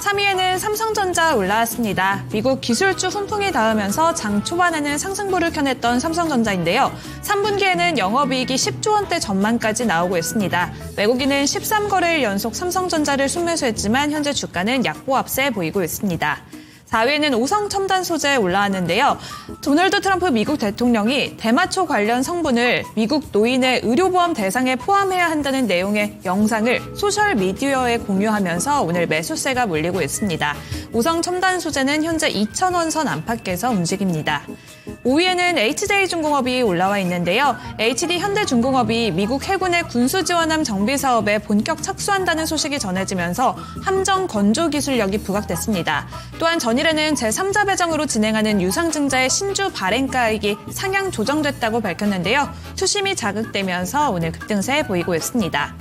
3위에는 삼성전자 올라왔습니다. 미국 기술주 훈풍이 닿으면서 장 초반에는 상승부를 켜냈던 삼성전자인데요. 3분기에는 영업이익이 10조 원대 전망까지 나오고 있습니다. 외국인은 13거래일 연속 삼성전자를 순매수했지만 현재 주가는 약보합세 보이고 있습니다. 4위에는 오성첨단 소재 올라왔는데요. 도널드 트럼프 미국 대통령이 대마초 관련 성분을 미국 노인의 의료보험 대상에 포함해야 한다는 내용의 영상을 소셜미디어에 공유하면서 오늘 매수세가 몰리고 있습니다. 오성첨단 소재는 현재 2,000원 선 안팎에서 움직입니다. 5위에는 HJ중공업이 올라와 있는데요. HD현대중공업이 미국 해군의 군수지원함 정비사업에 본격 착수한다는 소식이 전해지면서 함정 건조 기술력이 부각됐습니다. 또한 전일에는 제3자 배정으로 진행하는 유상증자의 신주 발행가액이 상향 조정됐다고 밝혔는데요. 투심이 자극되면서 오늘 급등세 보이고 있습니다.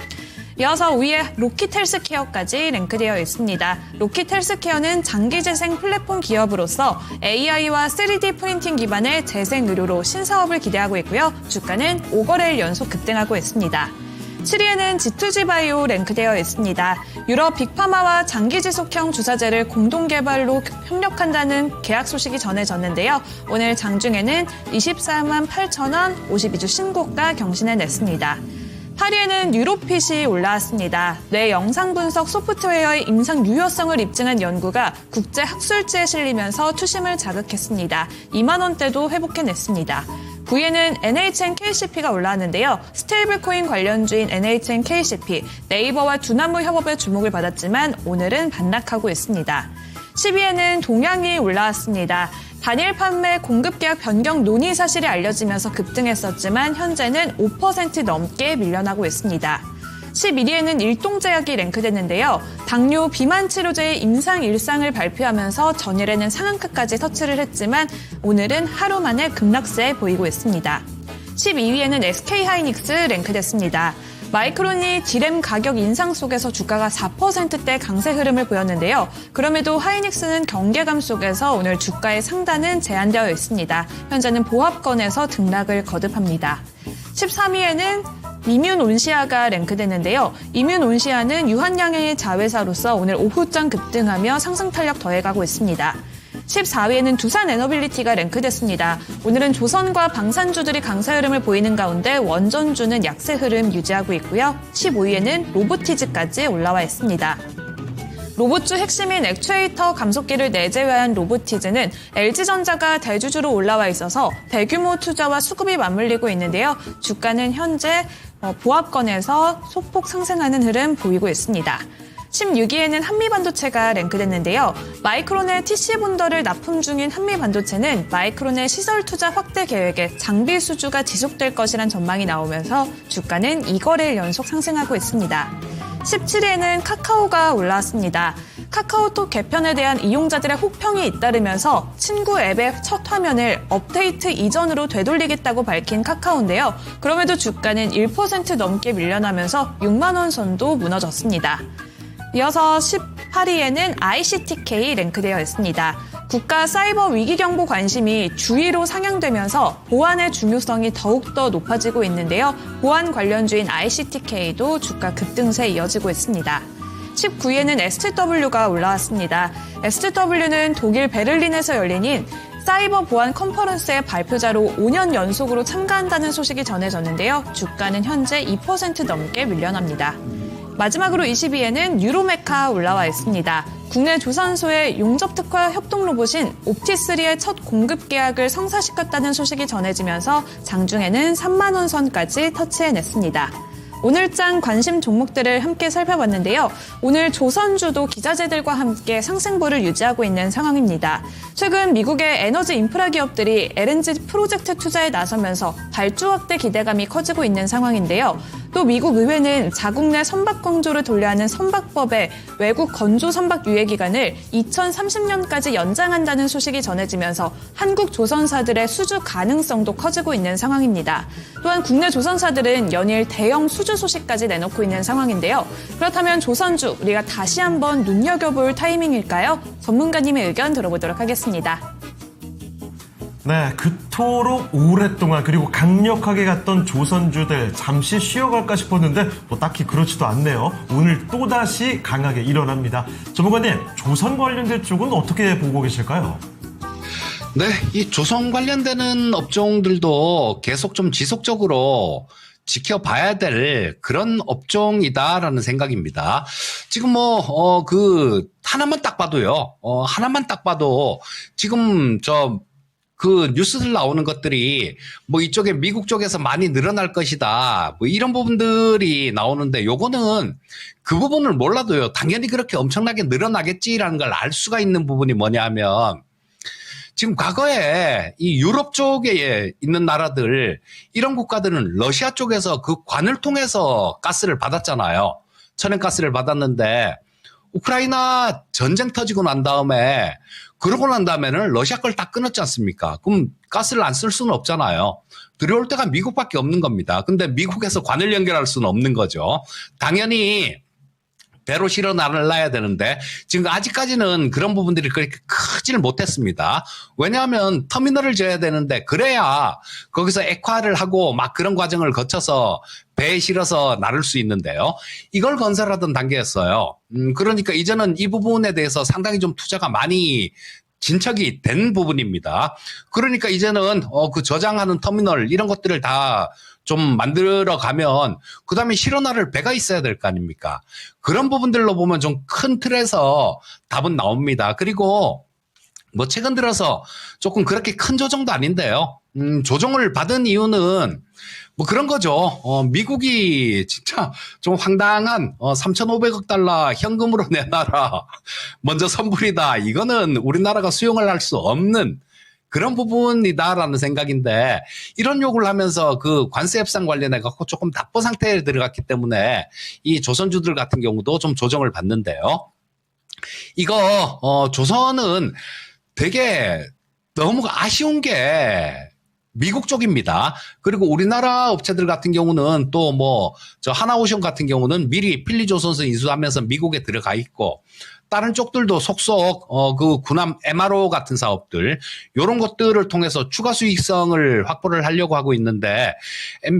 이어서 5위에 로킷헬스케어까지 랭크되어 있습니다. 로킷헬스케어는 장기재생 플랫폼 기업으로서 AI와 3D 프린팅 기반의 재생 의료로 신사업을 기대하고 있고요. 주가는 5거래일 연속 급등하고 있습니다. 7위에는 G2G 바이오 랭크되어 있습니다. 유럽 빅파마와 장기지속형 주사제를 공동 개발로 협력한다는 계약 소식이 전해졌는데요. 오늘 장중에는 24만 8천 원 52주 신고가 경신해냈습니다. 8위에는 뉴로핏이 올라왔습니다. 뇌 영상 분석 소프트웨어의 임상 유효성을 입증한 연구가 국제 학술지에 실리면서 투심을 자극했습니다. 2만 원대도 회복해냈습니다. 9위에는 NHNKCP가 올라왔는데요. 스테이블코인 관련주인 NHNKCP, 네이버와 두나무 협업에 주목을 받았지만 오늘은 반락하고 있습니다. 10위에는 동양이 올라왔습니다. 단일 판매 공급 계약 변경 논의 사실이 알려지면서 급등했었지만 현재는 5% 넘게 밀려나고 있습니다. 11위에는 일동제약이 랭크됐는데요. 당뇨 비만 치료제의 임상 일상을 발표하면서 전일에는 상한가까지 터치를 했지만 오늘은 하루 만에 급락세 보이고 있습니다. 12위에는 SK하이닉스 랭크됐습니다. 마이크론이 디램 가격 인상 속에서 주가가 4%대 강세 흐름을 보였는데요. 그럼에도 하이닉스는 경계감 속에서 오늘 주가의 상단은 제한되어 있습니다. 현재는 보합권에서 등락을 거듭합니다. 13위에는 이뮨온시아가 랭크됐는데요. 이뮨온시아는 유한양의 자회사로서 오늘 오후장 급등하며 상승 탄력 더해가고 있습니다. 14위에는 두산에너빌리티가 랭크됐습니다. 오늘은 조선과 방산주들이 강세 흐름을 보이는 가운데 원전주는 약세 흐름 유지하고 있고요. 15위에는 로보티즈까지 올라와 있습니다. 로봇주 핵심인 액추에이터 감속기를 내재화한 로보티즈는 LG전자가 대주주로 올라와 있어서 대규모 투자와 수급이 맞물리고 있는데요. 주가는 현재 보합권에서 소폭 상승하는 흐름 보이고 있습니다. 16위에는 한미반도체가 랭크됐는데요. 마이크론의 TC본더를 납품 중인 한미반도체는 마이크론의 시설 투자 확대 계획에 장비 수주가 지속될 것이란 전망이 나오면서 주가는 2거래일 연속 상승하고 있습니다. 17위에는 카카오가 올라왔습니다. 카카오톡 개편에 대한 이용자들의 혹평이 잇따르면서 친구 앱의 첫 화면을 업데이트 이전으로 되돌리겠다고 밝힌 카카오인데요. 그럼에도 주가는 1% 넘게 밀려나면서 6만 원 선도 무너졌습니다. 이어서 18위에는 ICTK 랭크되어 있습니다. 국가 사이버 위기 경보 관심이 주위로 상향되면서 보안의 중요성이 더욱더 높아지고 있는데요. 보안 관련주인 ICTK도 주가 급등세 이어지고 있습니다. 19위에는 STW가 올라왔습니다. STW는 독일 베를린에서 열린 사이버 보안 컨퍼런스의 발표자로 5년 연속으로 참가한다는 소식이 전해졌는데요. 주가는 현재 2% 넘게 밀려납니다. 마지막으로 20위에는 유로메카 올라와 있습니다. 국내 조선소의 용접특화 협동 로봇인 옵티3의 첫 공급 계약을 성사시켰다는 소식이 전해지면서 장중에는 3만 원 선까지 터치해냈습니다. 오늘장 관심 종목들을 함께 살펴봤는데요. 오늘 조선주도 기자재들과 함께 상승보를 유지하고 있는 상황입니다. 최근 미국의 에너지 인프라 기업들이 LNG 프로젝트 투자에 나서면서 발주 확대 기대감이 커지고 있는 상황인데요. 또 미국 의회는 자국 내 선박 건조를 돌려하는 선박법의 외국 건조 선박 유예 기간을 2030년까지 연장한다는 소식이 전해지면서 한국 조선사들의 수주 가능성도 커지고 있는 상황입니다. 또한 국내 조선사들은 연일 대형 수주 소식까지 내놓고 있는 상황인데요. 그렇다면 조선주 우리가 다시 한번 눈여겨볼 타이밍일까요? 전문가님의 의견 들어보도록 하겠습니다. 네, 그토록 오랫동안 그리고 강력하게 갔던 조선주들 잠시 쉬어갈까 싶었는데 뭐 딱히 그렇지도 않네요. 오늘 또다시 강하게 일어납니다. 전문가님, 조선 관련된 쪽은 어떻게 보고 계실까요? 네, 이 조선 관련되는 업종들도 계속 좀 지속적으로 지켜봐야 될 그런 업종이다라는 생각입니다. 지금 하나만 딱 봐도 지금 그 뉴스들 나오는 것들이 뭐 이쪽에 미국 쪽에서 많이 늘어날 것이다. 뭐 이런 부분들이 나오는데 요거는 그 부분을 몰라도요. 당연히 그렇게 엄청나게 늘어나겠지라는 걸 알 수가 있는 부분이 뭐냐면 지금 과거에 이 유럽 쪽에 있는 나라들 이런 국가들은 러시아 쪽에서 그 관을 통해서 가스를 받았잖아요. 천연가스를 받았는데 우크라이나 전쟁 터지고 난 다음에 그러고 난 다음에는 러시아 걸 다 끊었지 않습니까? 그럼 가스를 안 쓸 수는 없잖아요. 들여올 때가 미국밖에 없는 겁니다. 근데 미국에서 관을 연결할 수는 없는 거죠. 당연히 배로 실어 날라야 되는데 지금 아직까지는 그런 부분들이 그렇게 크지를 못했습니다. 왜냐하면 터미널을 지어야 되는데 그래야 거기서 액화를 하고 막 그런 과정을 거쳐서 배에 실어서 나를 수 있는데요. 이걸 건설하던 단계였어요. 그러니까 이제는 이 부분에 대해서 상당히 좀 투자가 많이 진척이 된 부분입니다. 그러니까 이제는 그 저장하는 터미널 이런 것들을 다 좀 만들어 가면 그다음에 실어 나를 배가 있어야 될 거 아닙니까? 그런 부분들로 보면 좀 큰 틀에서 답은 나옵니다. 그리고 뭐 최근 들어서 조금 그렇게 큰 조정도 아닌데요. 조정을 받은 이유는 뭐 그런 거죠. 미국이 진짜 좀 황당한 3,500억 달러 현금으로 내놔라. 먼저 선불이다. 이거는 우리나라가 수용을 할 수 없는 그런 부분이다라는 생각인데 이런 요구를 하면서 그 관세 협상 관련해 갖고 조금 답보 상태에 들어갔기 때문에 이 조선주들 같은 경우도 좀 조정을 받는데요. 이거 조선은 되게 너무 아쉬운 게 미국 쪽입니다. 그리고 우리나라 업체들 같은 경우는 또 뭐 저 하나오션 같은 경우는 미리 필리조선서 인수하면서 미국에 들어가 있고 다른 쪽들도 속속 그 군함 MRO 같은 사업들 이런 것들을 통해서 추가 수익성을 확보를 하려고 하고 있는데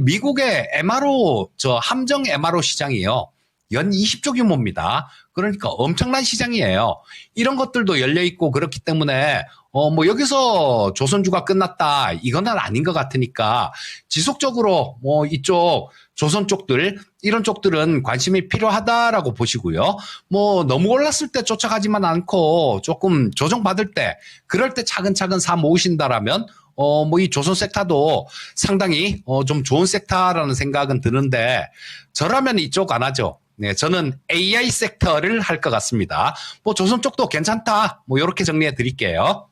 미국의 MRO 저 함정 MRO 시장이요. 연 20조 규모입니다. 그러니까 엄청난 시장이에요. 이런 것들도 열려 있고 그렇기 때문에 뭐 여기서 조선주가 끝났다 이건 아닌 것 같으니까 지속적으로 뭐 이쪽 조선 쪽들 이런 쪽들은 관심이 필요하다라고 보시고요. 뭐 너무 올랐을 때 쫓아가지만 않고 조금 조정받을 때 그럴 때 차근차근 사 모으신다라면 뭐 이 조선 섹터도 상당히 좀 좋은 섹터라는 생각은 드는데 저라면 이쪽 안 하죠. 네, 저는 AI 섹터를 할 것 같습니다. 뭐 조선 쪽도 괜찮다. 뭐 이렇게 정리해 드릴게요.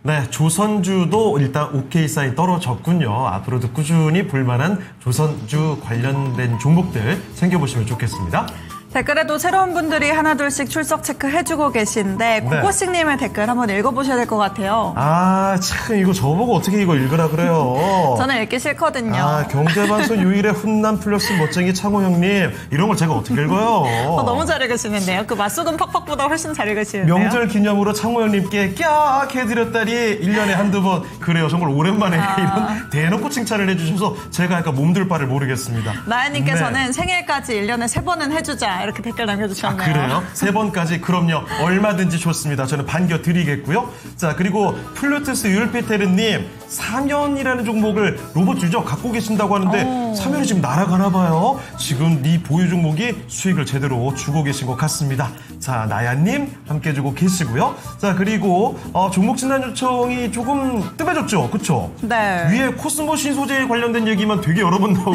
네, 조선주도 일단 오케이 사인 떨어졌군요. 앞으로도 꾸준히 볼만한 조선주 관련된 종목들 챙겨보시면 좋겠습니다. 댓글에도 새로운 분들이 하나둘씩 출석 체크해주고 계신데 고고식님의 댓글 한번 읽어보셔야 될 것 같아요. 아, 참 이거 저보고 어떻게 이거 읽으라 그래요. 저는 읽기 싫거든요. 아, 경제방송 유일의 훈남 플러스 멋쟁이 창호 형님 이런 걸 제가 어떻게 읽어요? 너무 잘 읽으시는데요. 그 맛소금 팍팍보다 훨씬 잘 읽으시는데요. 명절 기념으로 창호 형님께 깍 해드렸다니 1년에 한두 번 그래요. 정말 오랜만에 이런 대놓고 칭찬을 해주셔서 제가 약간 몸둘 바를 모르겠습니다. 나연님께서는 네. 생일까지 1년에 3번은 해주자 이렇게 댓글 남겨주셨네요. 아, 그래요? 3번까지? 그럼요. 얼마든지 좋습니다. 저는 반겨드리겠고요. 자, 그리고 플루투스 율피테르님, 사면이라는 종목을 로봇주죠? 갖고 계신다고 하는데 사면이 지금 날아가나 봐요. 지금 이 보유 종목이 수익을 제대로 주고 계신 것 같습니다. 자, 나야님 함께 주고 계시고요. 자, 그리고 종목 진단 요청이 조금 뜸해졌죠? 그쵸? 네. 위에 코스모 신소재 관련된 얘기만 되게 여러 번 나오고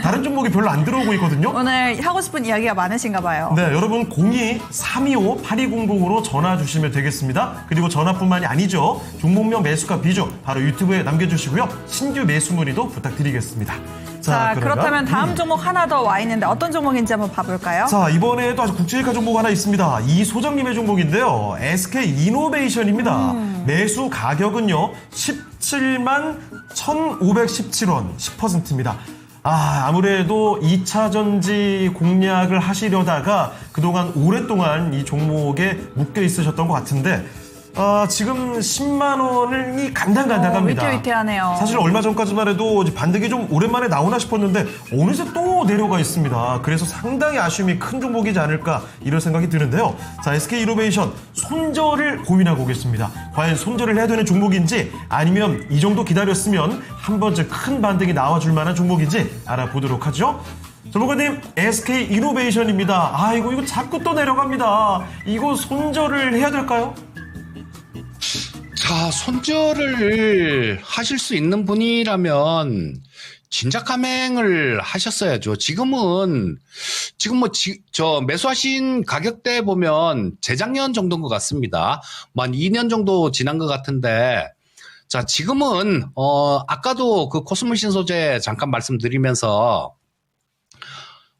다른 종목이 별로 안 들어오고 있거든요. 오늘 하고 싶은 이야기가 많으신가 봐요. 네, 여러분 02-325-8200으로 전화 주시면 되겠습니다. 그리고 전화뿐만이 아니죠. 종목명 매수가 비중 바로 유튜브에 남겨주시고요. 신규 매수 문의도 부탁드리겠습니다. 자, 그러면, 그렇다면 다음 종목 하나 더 와 있는데 어떤 종목인지 한번 봐볼까요? 자, 이번에도 아주 국제유가 종목 하나 있습니다. 이소정님의 종목인데요. SK이노베이션입니다. 매수 가격은요. 17만 1,517원 10%입니다. 아무래도 2차 전지 공략을 하시려다가 그동안 오랫동안 이 종목에 묶여 있으셨던 것 같은데 지금 10만 원이 간당간당합니다. 위태위태하네요. 사실 얼마 전까지만 해도 반등이 좀 오랜만에 나오나 싶었는데 어느새 또 내려가 있습니다. 그래서 상당히 아쉬움이 큰 종목이지 않을까 이런 생각이 드는데요. 자, SK이노베이션 손절을 고민하고 계십니다. 과연 손절을 해야 되는 종목인지 아니면 이 정도 기다렸으면 한 번쯤 큰 반등이 나와줄 만한 종목인지 알아보도록 하죠. 전문가님, SK이노베이션입니다. 아이고 이거 자꾸 또 내려갑니다. 이거 손절을 해야 될까요? 자, 손절을 하실 수 있는 분이라면 진작 감행을 하셨어야죠. 지금 저 매수하신 가격대 보면 재작년 정도인 것 같습니다. 한 2년 정도 지난 것 같은데, 자, 지금은 아까도 그 코스모신 소재 잠깐 말씀드리면서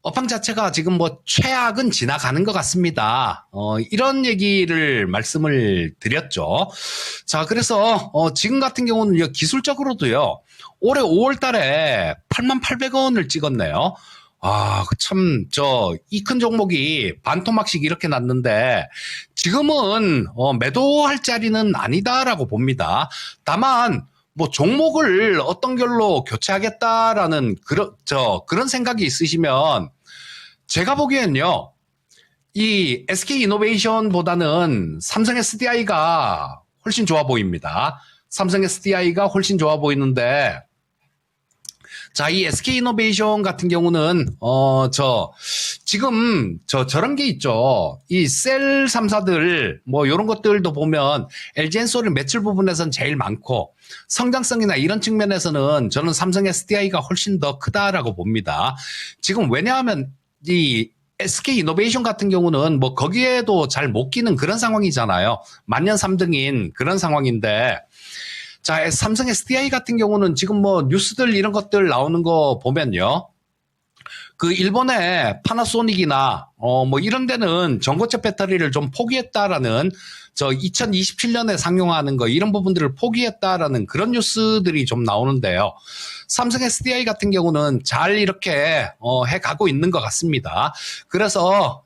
업황 자체가 지금 뭐 최악은 지나가는 것 같습니다. 이런 얘기를 말씀을 드렸죠. 자, 그래서 지금 같은 경우는 기술적으로도요. 올해 5월 달에 88,800원을 찍었네요. 이 큰 종목이 반토막씩 이렇게 났는데, 지금은, 매도할 자리는 아니다라고 봅니다. 다만, 뭐, 종목을 어떤 결로 교체하겠다라는 그런 생각이 있으시면, 제가 보기엔요, 이 SK 이노베이션보다는 삼성 SDI가 훨씬 좋아 보입니다. 삼성 SDI가 훨씬 좋아 보이는데, 자, 이 SK 이노베이션 같은 경우는, 지금, 저런 게 있죠. 이 셀 3사들, 뭐, 요런 것들도 보면, LG엔솔은 매출 부분에서는 제일 많고, 성장성이나 이런 측면에서는 저는 삼성 SDI가 훨씬 더 크다라고 봅니다. 지금 왜냐하면, 이 SK 이노베이션 같은 경우는 뭐, 거기에도 잘 못 끼는 그런 상황이잖아요. 만년 3등인 그런 상황인데, 자, 삼성 SDI 같은 경우는 지금 뭐 뉴스들 이런 것들 나오는 거 보면요. 그 일본의 파나소닉이나 뭐 이런 데는 전고체 배터리를 좀 포기했다라는 2027년에 상용화하는 거 이런 부분들을 포기했다라는 그런 뉴스들이 좀 나오는데요. 삼성 SDI 같은 경우는 잘 이렇게 해가고 있는 것 같습니다. 그래서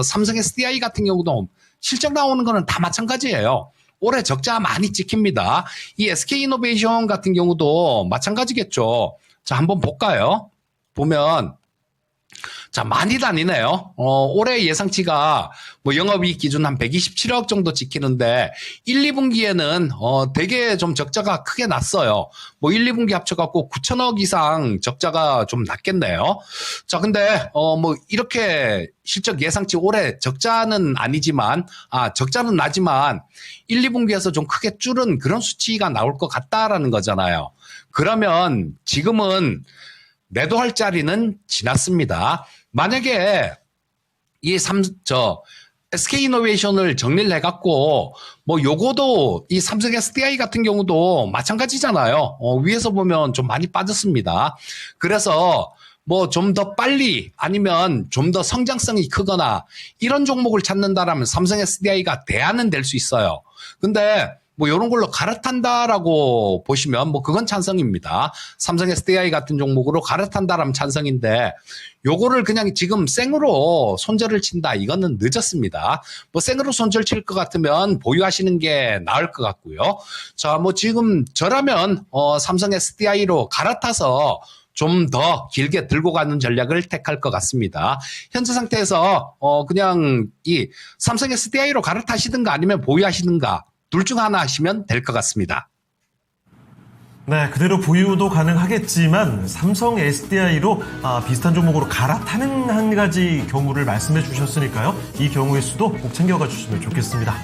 삼성 SDI 같은 경우도 실적 나오는 거는 다 마찬가지예요. 올해 적자 많이 찍힙니다. 이 SK이노베이션 같은 경우도 마찬가지겠죠. 자, 한번 볼까요? 보면, 자, 많이 다니네요. 올해 예상치가 뭐 영업이익 기준 한 127억 정도 찍히는데 1, 2분기에는 되게 좀 적자가 크게 났어요. 뭐 1, 2분기 합쳐갖고 9천억 이상 적자가 좀 났겠네요. 자, 근데 뭐 이렇게 실적 예상치 올해 적자는 아니지만 적자는 나지만 1, 2분기에서 좀 크게 줄은 그런 수치가 나올 것 같다라는 거잖아요. 그러면 지금은 매도할 자리는 지났습니다. 만약에 SK이노베이션을 정리를 해갖고 뭐 요거도 이 삼성 SDI 같은 경우도 마찬가지잖아요. 위에서 보면 좀 많이 빠졌습니다. 그래서 뭐 좀 더 빨리 아니면 좀 더 성장성이 크거나 이런 종목을 찾는다라면 삼성 SDI가 대안은 될 수 있어요. 근데 뭐 이런 걸로 갈아탄다라고 보시면 뭐 그건 찬성입니다. 삼성 SDI 같은 종목으로 갈아탄다라면 찬성인데 요거를 그냥 지금 생으로 손절을 친다 이거는 늦었습니다. 뭐 생으로 손절 칠 것 같으면 보유하시는 게 나을 것 같고요. 자, 뭐 지금 저라면 삼성 SDI로 갈아타서 좀 더 길게 들고 가는 전략을 택할 것 같습니다. 현재 상태에서 그냥 이 삼성 SDI로 갈아타시든가 아니면 보유하시든가 둘 중 하나 하시면 될 것 같습니다. 네, 그대로 보유도 가능하겠지만 삼성 SDI로 비슷한 종목으로 갈아타는 한 가지 경우를 말씀해 주셨으니까요. 이 경우의 수도 꼭 챙겨가 주시면 좋겠습니다.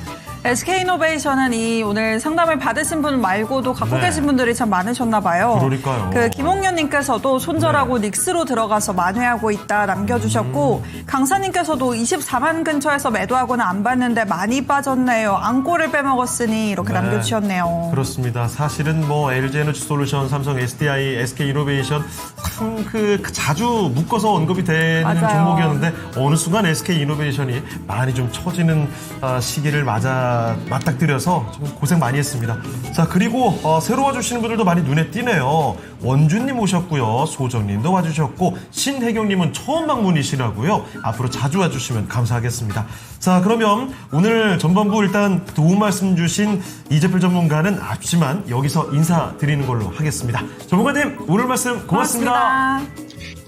SK이노베이션은 이 오늘 상담을 받으신 분 말고도 갖고 네. 계신 분들이 참 많으셨나 봐요. 그러니까요. 그 김홍년님께서도 손절하고 닉스로 들어가서 만회하고 있다 남겨주셨고 강사님께서도 24만 근처에서 매도하고는 안 봤는데 많이 빠졌네요. 앙꼬를 빼먹었으니 이렇게 네. 남겨주셨네요. 그렇습니다. 사실은 뭐 LG에너지솔루션, 삼성 SDI, SK이노베이션 참 자주 묶어서 언급이 되는 맞아요. 종목이었는데 어느 순간 SK이노베이션이 많이 좀 처지는 시기를 맞닥뜨려서 좀 고생 많이 했습니다. 자, 그리고 새로 와주시는 분들도 많이 눈에 띄네요. 원준님 오셨고요. 소정님도 와주셨고 신혜경님은 처음 방문이시라고요. 앞으로 자주 와주시면 감사하겠습니다. 자, 그러면 오늘 전반부 일단 도움 말씀 주신 이재필 전문가는 앞지만 여기서 인사드리는 걸로 하겠습니다. 전문가님 오늘 말씀 고맙습니다.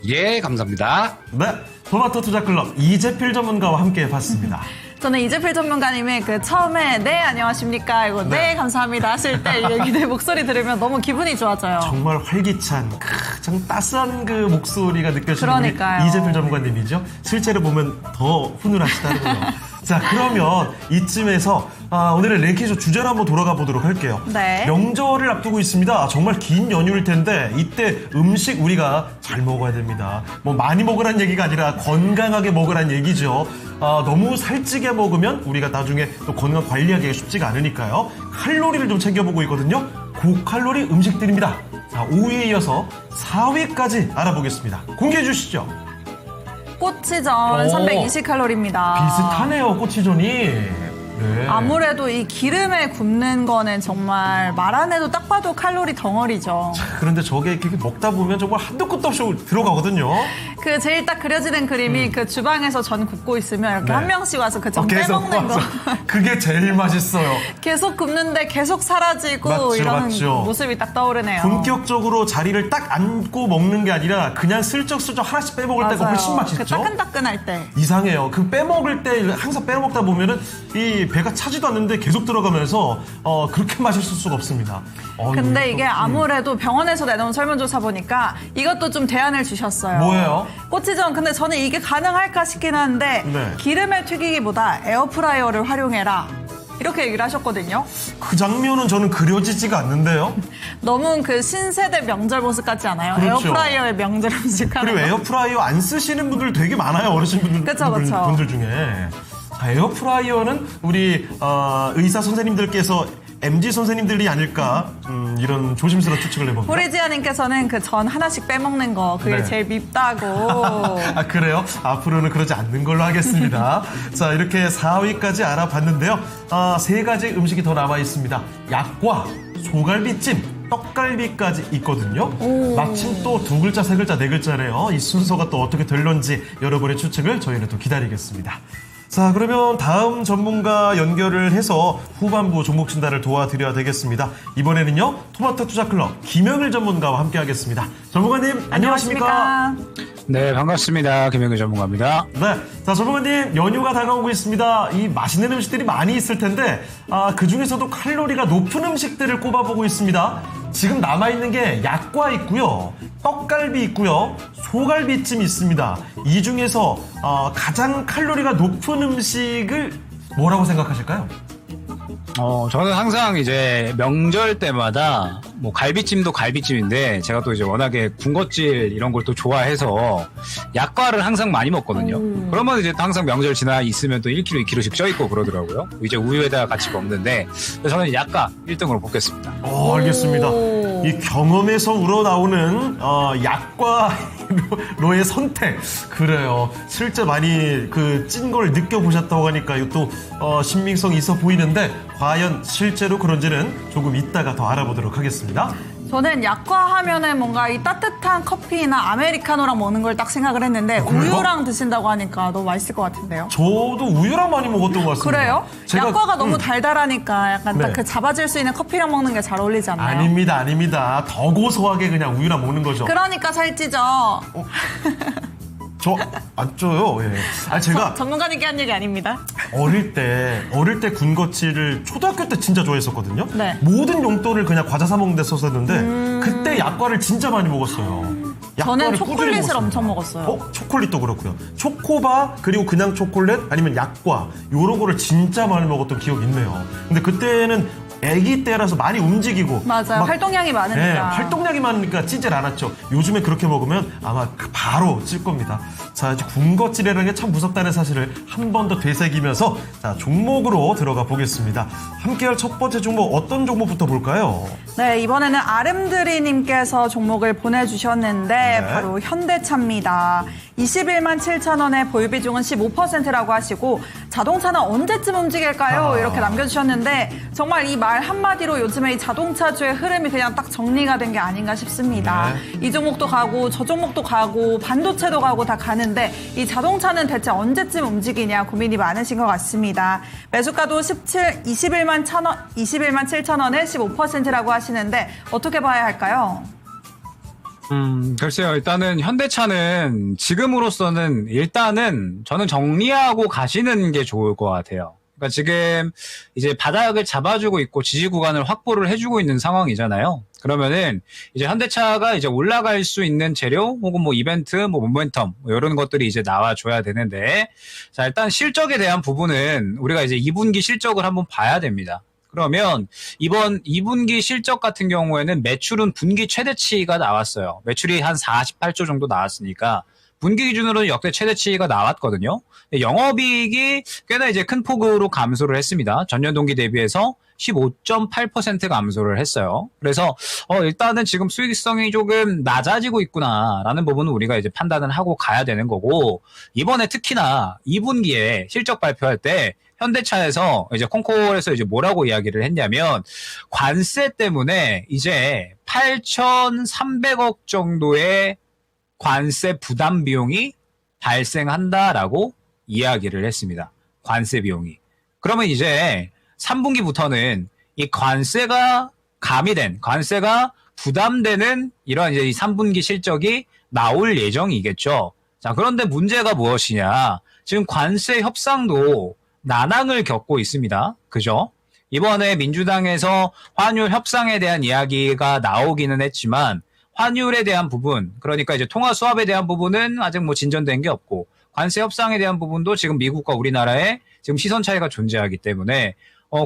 예, 감사합니다. 네, 토마토 투자클럽 이재필 전문가와 함께 봤습니다. 저는 이재필 전문가님의 그 처음에 네 안녕하십니까 이거 네 감사합니다 하실 때 얘기들 목소리 들으면 너무 기분이 좋아져요. 정말 활기찬 참 따스한 그 목소리가 느껴지는 우리 그러니까요. 이재필 전문가님이죠. 실제로 보면 더 훈훈하시다는군요. 자, 그러면 이쯤에서 오늘의 랭킹쇼 주제로 한번 돌아가 보도록 할게요. 네. 명절을 앞두고 있습니다. 정말 긴 연휴일 텐데 이때 음식 우리가 잘 먹어야 됩니다. 뭐 많이 먹으란 얘기가 아니라 건강하게 먹으란 얘기죠. 너무 살찌게 먹으면 우리가 나중에 또 건강 관리하기가 쉽지가 않으니까요. 칼로리를 좀 챙겨보고 있거든요. 고칼로리 음식들입니다. 자, 5위에 이어서 4위까지 알아보겠습니다. 공개해 주시죠. 꼬치전 320칼로리입니다. 비슷하네요, 꼬치전이. 네. 아무래도 이 기름에 굽는 거는 정말 말 안 해도 딱 봐도 칼로리 덩어리죠. 그런데 저게 이렇게 먹다 보면 정말 한도 끝도 없이 들어가거든요. 그 제일 딱 그려지는 그림이 그 주방에서 전 굽고 있으면 이렇게 네. 한 명씩 와서 그 전 계속 빼먹는 거. 맞아. 그게 제일 맛있어요. 계속 굽는데 계속 사라지고 맞죠, 이런 맞죠. 모습이 딱 떠오르네요. 본격적으로 자리를 딱 앉고 먹는 게 아니라 그냥 슬쩍슬쩍 하나씩 빼먹을 때가 훨씬 그 맛있죠. 따끈따끈할 때. 이상해요. 그 빼먹을 때 항상 빼먹다 보면은 이 배가 차지도 않는데 계속 들어가면서 그렇게 맛있을 수가 없습니다. 근데 이게 아무래도 병원에서 내놓은 설문조사 보니까 이것도 좀 대안을 주셨어요. 뭐예요? 꼬치전. 근데 저는 이게 가능할까 싶긴 한데 네. 기름에 튀기기보다 에어프라이어를 활용해라. 이렇게 얘기를 하셨거든요. 그 장면은 저는 그려지지가 않는데요. 너무 그 신세대 명절 모습 같지 않아요? 그렇죠. 에어프라이어의 명절 음식 하는 그리고 거. 에어프라이어 안 쓰시는 분들 되게 많아요. 어르신분들 그쵸, 그쵸. 분들 중에. 에어프라이어는 우리 의사 선생님들께서 MG 선생님들이 아닐까 이런 조심스러운 추측을 해봅니다. 호리지아님께서는 그 전 하나씩 빼먹는 거 그게 네. 제일 밉다고. 아, 그래요? 앞으로는 그러지 않는 걸로 하겠습니다. 자, 이렇게 4위까지 알아봤는데요. 3가지 음식이 더 남아 있습니다. 약과 소갈비찜, 떡갈비까지 있거든요. 마침 또 2글자, 3글자, 4글자네요. 이 순서가 또 어떻게 될런지 여러분의 추측을 저희는 또 기다리겠습니다. 자, 그러면 다음 전문가 연결을 해서 후반부 종목 진단을 도와드려야 되겠습니다. 이번에는요, 토마토 투자클럽 김영일 전문가와 함께 하겠습니다. 전문가님, 안녕하십니까? 네, 반갑습니다. 김영규 전문가입니다. 네. 자, 전문가님, 연휴가 다가오고 있습니다. 이 맛있는 음식들이 많이 있을 텐데, 그 중에서도 칼로리가 높은 음식들을 꼽아보고 있습니다. 지금 남아있는 게 약과 있고요, 떡갈비 있고요, 소갈비찜이 있습니다. 이 중에서 가장 칼로리가 높은 음식을 뭐라고 생각하실까요? 저는 항상 이제 명절 때마다 뭐 갈비찜도 갈비찜인데 제가 또 이제 워낙에 군것질 이런 걸 또 좋아해서 약과를 항상 많이 먹거든요. 그러면 이제 또 항상 명절 지나 있으면 또 1kg, 2kg씩 쪄 있고 그러더라고요. 이제 우유에다가 같이 먹는데 저는 약과 1등으로 뽑겠습니다. 알겠습니다. 이 경험에서 우러나오는 약과로의 선택. 그래요. 실제 많이 그 찐 걸 느껴보셨다고 하니까 이것도 신빙성이 있어 보이는데 과연 실제로 그런지는 조금 이따가 더 알아보도록 하겠습니다. 저는 약과 하면은 뭔가 이 따뜻한 커피나 아메리카노랑 먹는 걸 딱 생각을 했는데 그래요? 우유랑 드신다고 하니까 너무 맛있을 것 같은데요. 저도 우유랑 많이 먹었던 것 같습니다. 그래요? 약과가 너무 달달하니까 약간 네. 딱 그 잡아줄 수 있는 커피랑 먹는 게 잘 어울리지 않나요? 아닙니다. 더 고소하게 그냥 우유랑 먹는 거죠. 그러니까 살찌죠. 저 안 쪄요. 예. 제가 전문가님께 한 얘기 아닙니다. 어릴 때 군것질을 초등학교 때 진짜 좋아했었거든요. 네. 모든 용돈을 그냥 과자 사 먹는 데 썼었는데 그때 약과를 진짜 많이 먹었어요. 저는 약과를 꾸준히 초콜릿을 먹었습니다. 엄청 먹었어요. 초콜릿도 그렇고요. 초코바 그리고 그냥 초콜릿 아니면 약과 요런 거를 진짜 많이 먹었던 기억이 있네요. 근데 그때는 아기 때라서 많이 움직이고 맞아요. 활동량이 많으니까. 네, 활동량이 많으니까 찌질 않았죠. 요즘에 그렇게 먹으면 아마 바로 찔 겁니다. 자, 이제 군것질이라는 게 참 무섭다는 사실을 한 번 더 되새기면서 자, 종목으로 들어가 보겠습니다. 함께할 첫 번째 종목 어떤 종목부터 볼까요? 네, 이번에는 아름드리님께서 종목을 보내주셨는데 네. 바로 현대차입니다. 21만 7천 원의 보유 비중은 15%라고 하시고 자동차는 언제쯤 움직일까요? 이렇게 남겨주셨는데 정말 이 말 한마디로 요즘에 이 자동차주의 흐름이 그냥 딱 정리가 된 게 아닌가 싶습니다. 이 종목도 가고 저 종목도 가고 반도체도 가고 다 가는데 이 자동차는 대체 언제쯤 움직이냐 고민이 많으신 것 같습니다. 매수가도 21만 7천 원에 15%라고 하시는데 어떻게 봐야 할까요? 글쎄요. 일단은 현대차는 지금으로서는 일단은 저는 정리하고 가시는 게 좋을 것 같아요. 그러니까 지금 이제 바닥을 잡아주고 있고 지지 구간을 확보를 해주고 있는 상황이잖아요. 그러면은 이제 현대차가 이제 올라갈 수 있는 재료 혹은 뭐 이벤트, 뭐 모멘텀 뭐 이런 것들이 이제 나와줘야 되는데 자 일단 실적에 대한 부분은 우리가 이제 2분기 실적을 한번 봐야 됩니다. 그러면 이번 2분기 실적 같은 경우에는 매출은 분기 최대치가 나왔어요. 매출이 한 48조 정도 나왔으니까 분기 기준으로는 역대 최대치가 나왔거든요. 영업이익이 꽤나 이제 큰 폭으로 감소를 했습니다. 전년 동기 대비해서 15.8% 감소를 했어요. 그래서 일단은 지금 수익성이 조금 낮아지고 있구나라는 부분은 우리가 이제 판단을 하고 가야 되는 거고 이번에 특히나 2분기에 실적 발표할 때 현대차에서 이제 콩콜에서 이제 뭐라고 이야기를 했냐면 관세 때문에 이제 8,300억 정도의 관세 부담 비용이 발생한다라고 이야기를 했습니다. 관세 비용이. 그러면 이제 3분기부터는 이 관세가 가미된, 관세가 부담되는 이런 이제 이 3분기 실적이 나올 예정이겠죠. 자, 그런데 문제가 무엇이냐. 지금 관세 협상도 난항을 겪고 있습니다. 그죠? 이번에 민주당에서 환율 협상에 대한 이야기가 나오기는 했지만 환율에 대한 부분, 그러니까 이제 통화 수합에 대한 부분은 아직 뭐 진전된 게 없고 관세 협상에 대한 부분도 지금 미국과 우리나라의 지금 시선 차이가 존재하기 때문에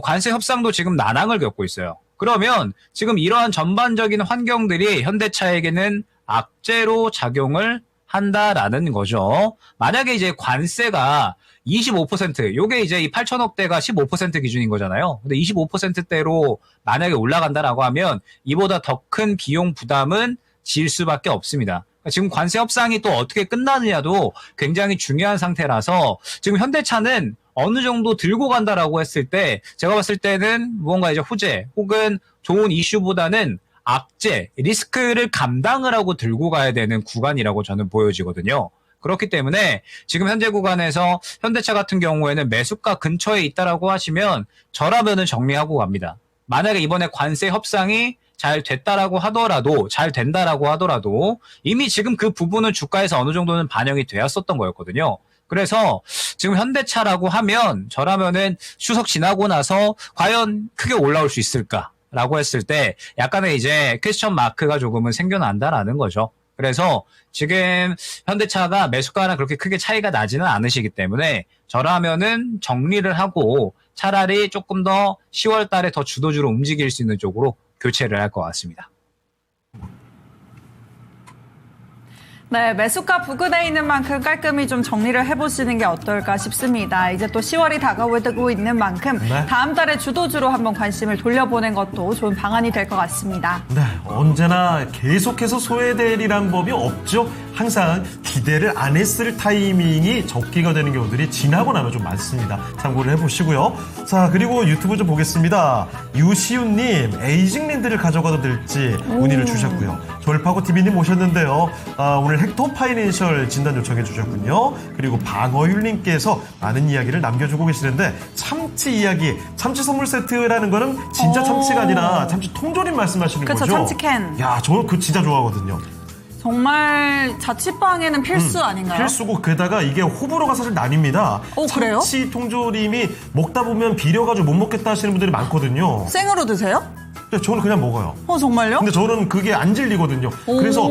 관세 협상도 지금 난항을 겪고 있어요. 그러면 지금 이러한 전반적인 환경들이 현대차에게는 악재로 작용을 한다라는 거죠. 만약에 이제 관세가 25%, 요게 이제 이 8천억대가 15% 기준인 거잖아요. 근데 25%대로 만약에 올라간다라고 하면 이보다 더 큰 비용 부담은 질 수밖에 없습니다. 지금 관세 협상이 또 어떻게 끝나느냐도 굉장히 중요한 상태라서 지금 현대차는 어느 정도 들고 간다라고 했을 때 제가 봤을 때는 무언가 이제 호재 혹은 좋은 이슈보다는 악재, 리스크를 감당을 하고 들고 가야 되는 구간이라고 저는 보여지거든요. 그렇기 때문에 지금 현재 구간에서 현대차 같은 경우에는 매수가 근처에 있다라고 하시면 저라면은 정리하고 갑니다. 만약에 이번에 관세 협상이 잘 됐다라고 하더라도, 잘 된다라고 하더라도 이미 지금 그 부분은 주가에서 어느 정도는 반영이 되었었던 거였거든요. 그래서 지금 현대차라고 하면 저라면은 추석 지나고 나서 과연 크게 올라올 수 있을까라고 했을 때 약간의 이제 퀘스천 마크가 조금은 생겨난다라는 거죠. 그래서 지금 현대차가 매수가랑 그렇게 크게 차이가 나지는 않으시기 때문에 저라면은 정리를 하고 차라리 조금 더 10월 달에 더 주도주로 움직일 수 있는 쪽으로 교체를 할 것 같습니다. 네, 매수가 부근에 있는 만큼 깔끔히 좀 정리를 해보시는 게 어떨까 싶습니다. 이제 또 10월이 다가오고 있는 만큼 네. 다음 달에 주도주로 한번 관심을 돌려보는 것도 좋은 방안이 될 것 같습니다. 네, 언제나 계속해서 소외되리란 법이 없죠. 항상 기대를 안 했을 타이밍이 적기가 되는 경우들이 지나고 나면 좀 많습니다. 참고를 해보시고요. 자, 그리고 유튜브 좀 보겠습니다. 유시훈님, 에이징랜드를 가져가도 될지 문의를 주셨고요. 졸파고TV님 모셨는데요. 오늘 헥토 파이낸셜 진단 요청해 주셨군요. 그리고 방어율님께서 많은 이야기를 남겨주고 계시는데 참치 이야기, 참치 선물 세트라는 거는 진짜 참치가 아니라 참치 통조림 말씀하시는 그쵸, 거죠? 참치캔. 야, 저 그거 진짜 좋아하거든요. 정말 자취방에는 필수 아닌가요? 필수고 게다가 이게 호불호가 사실 나뉩니다. 그래요? 참치 통조림이 먹다 보면 비려가지고 못 먹겠다 하시는 분들이 많거든요. 생으로 드세요? 근데 저는 그냥 먹어요. 정말요? 근데 저는 그게 안 질리거든요. 그래서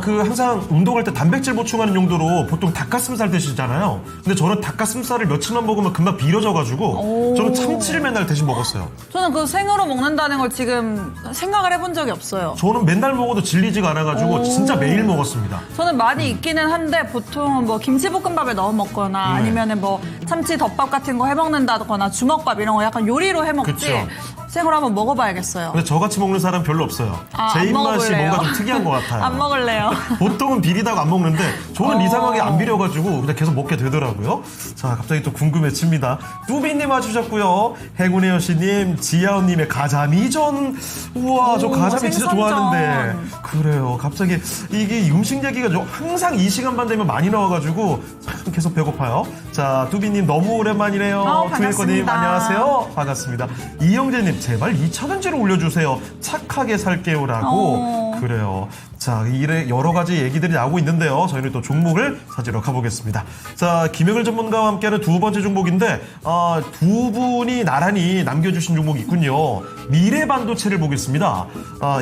그 항상 운동할 때 단백질 보충하는 용도로 보통 닭가슴살 드시잖아요. 근데 저는 닭가슴살을 며칠만 먹으면 금방 비려져가지고 저는 참치를 맨날 대신 먹었어요. 저는 그 생으로 먹는다는 걸 지금 생각을 해본 적이 없어요. 저는 맨날 먹어도 질리지가 않아가지고 진짜 매일 먹었습니다. 저는 많이 있기는 한데 보통은 뭐 김치볶음밥에 넣어 먹거나 아니면은 뭐 참치 덮밥 같은 거 해 먹는다거나 주먹밥 이런 거 약간 요리로 해 먹지. 그쵸. 생으로 한번 먹어봐야겠어요. 근데 저같이 먹는 사람 별로 없어요. 제 안 입맛이 먹어볼래요. 뭔가 좀 특이한 것 같아요. 안 먹을래요. 보통은 비리다고 안 먹는데 저는 이상하게 안 비려가지고 그냥 계속 먹게 되더라고요. 자, 갑자기 또 궁금해집니다. 뚜비님 와주셨고요. 행운의 여신님, 지아온님의 가자미전. 우와, 저 가자미 진짜 생선전. 좋아하는데. 그래요. 갑자기 이게 음식 얘기가 항상 이 시간만 되면 많이 나와가지고 참 계속 배고파요. 자, 뚜비님 너무 오랜만이네요. 반갑습니다. 투일거님 안녕하세요. 반갑습니다. 이영재님 제발 2,000원째로 올려주세요. 착하게 살게요라고. 그래요. 자, 이래 여러 가지 얘기들이 나오고 있는데요. 저희는 또 종목을 찾으러 가보겠습니다. 자, 김영일 전문가와 함께하는 두 번째 종목인데 두 분이 나란히 남겨주신 종목이 있군요. 미래반도체를 보겠습니다.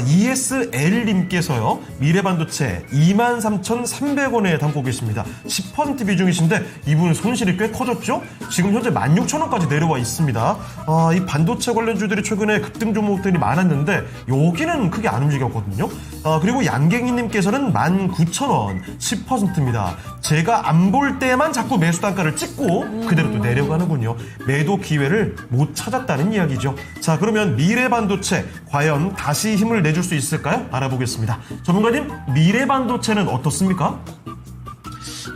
ESL님께서요. 미래반도체 23,300원에 담고 계십니다. 10% 비중이신데 이분은 손실이 꽤 커졌죠? 지금 현재 16,000원까지 내려와 있습니다. 이 반도체 관련주들이 최근에 급등 종목들이 많았는데 여기는 크게 안 움직였거든요. 그리고 양갱이님께서는 19,000원 10%입니다. 제가 안 볼 때만 자꾸 매수 단가를 찍고 그대로 또 내려가는군요. 매도 기회를 못 찾았다는 이야기죠. 자, 그러면 미래반도체 과연 다시 힘을 내줄 수 있을까요? 알아보겠습니다. 전문가님, 미래반도체는 어떻습니까?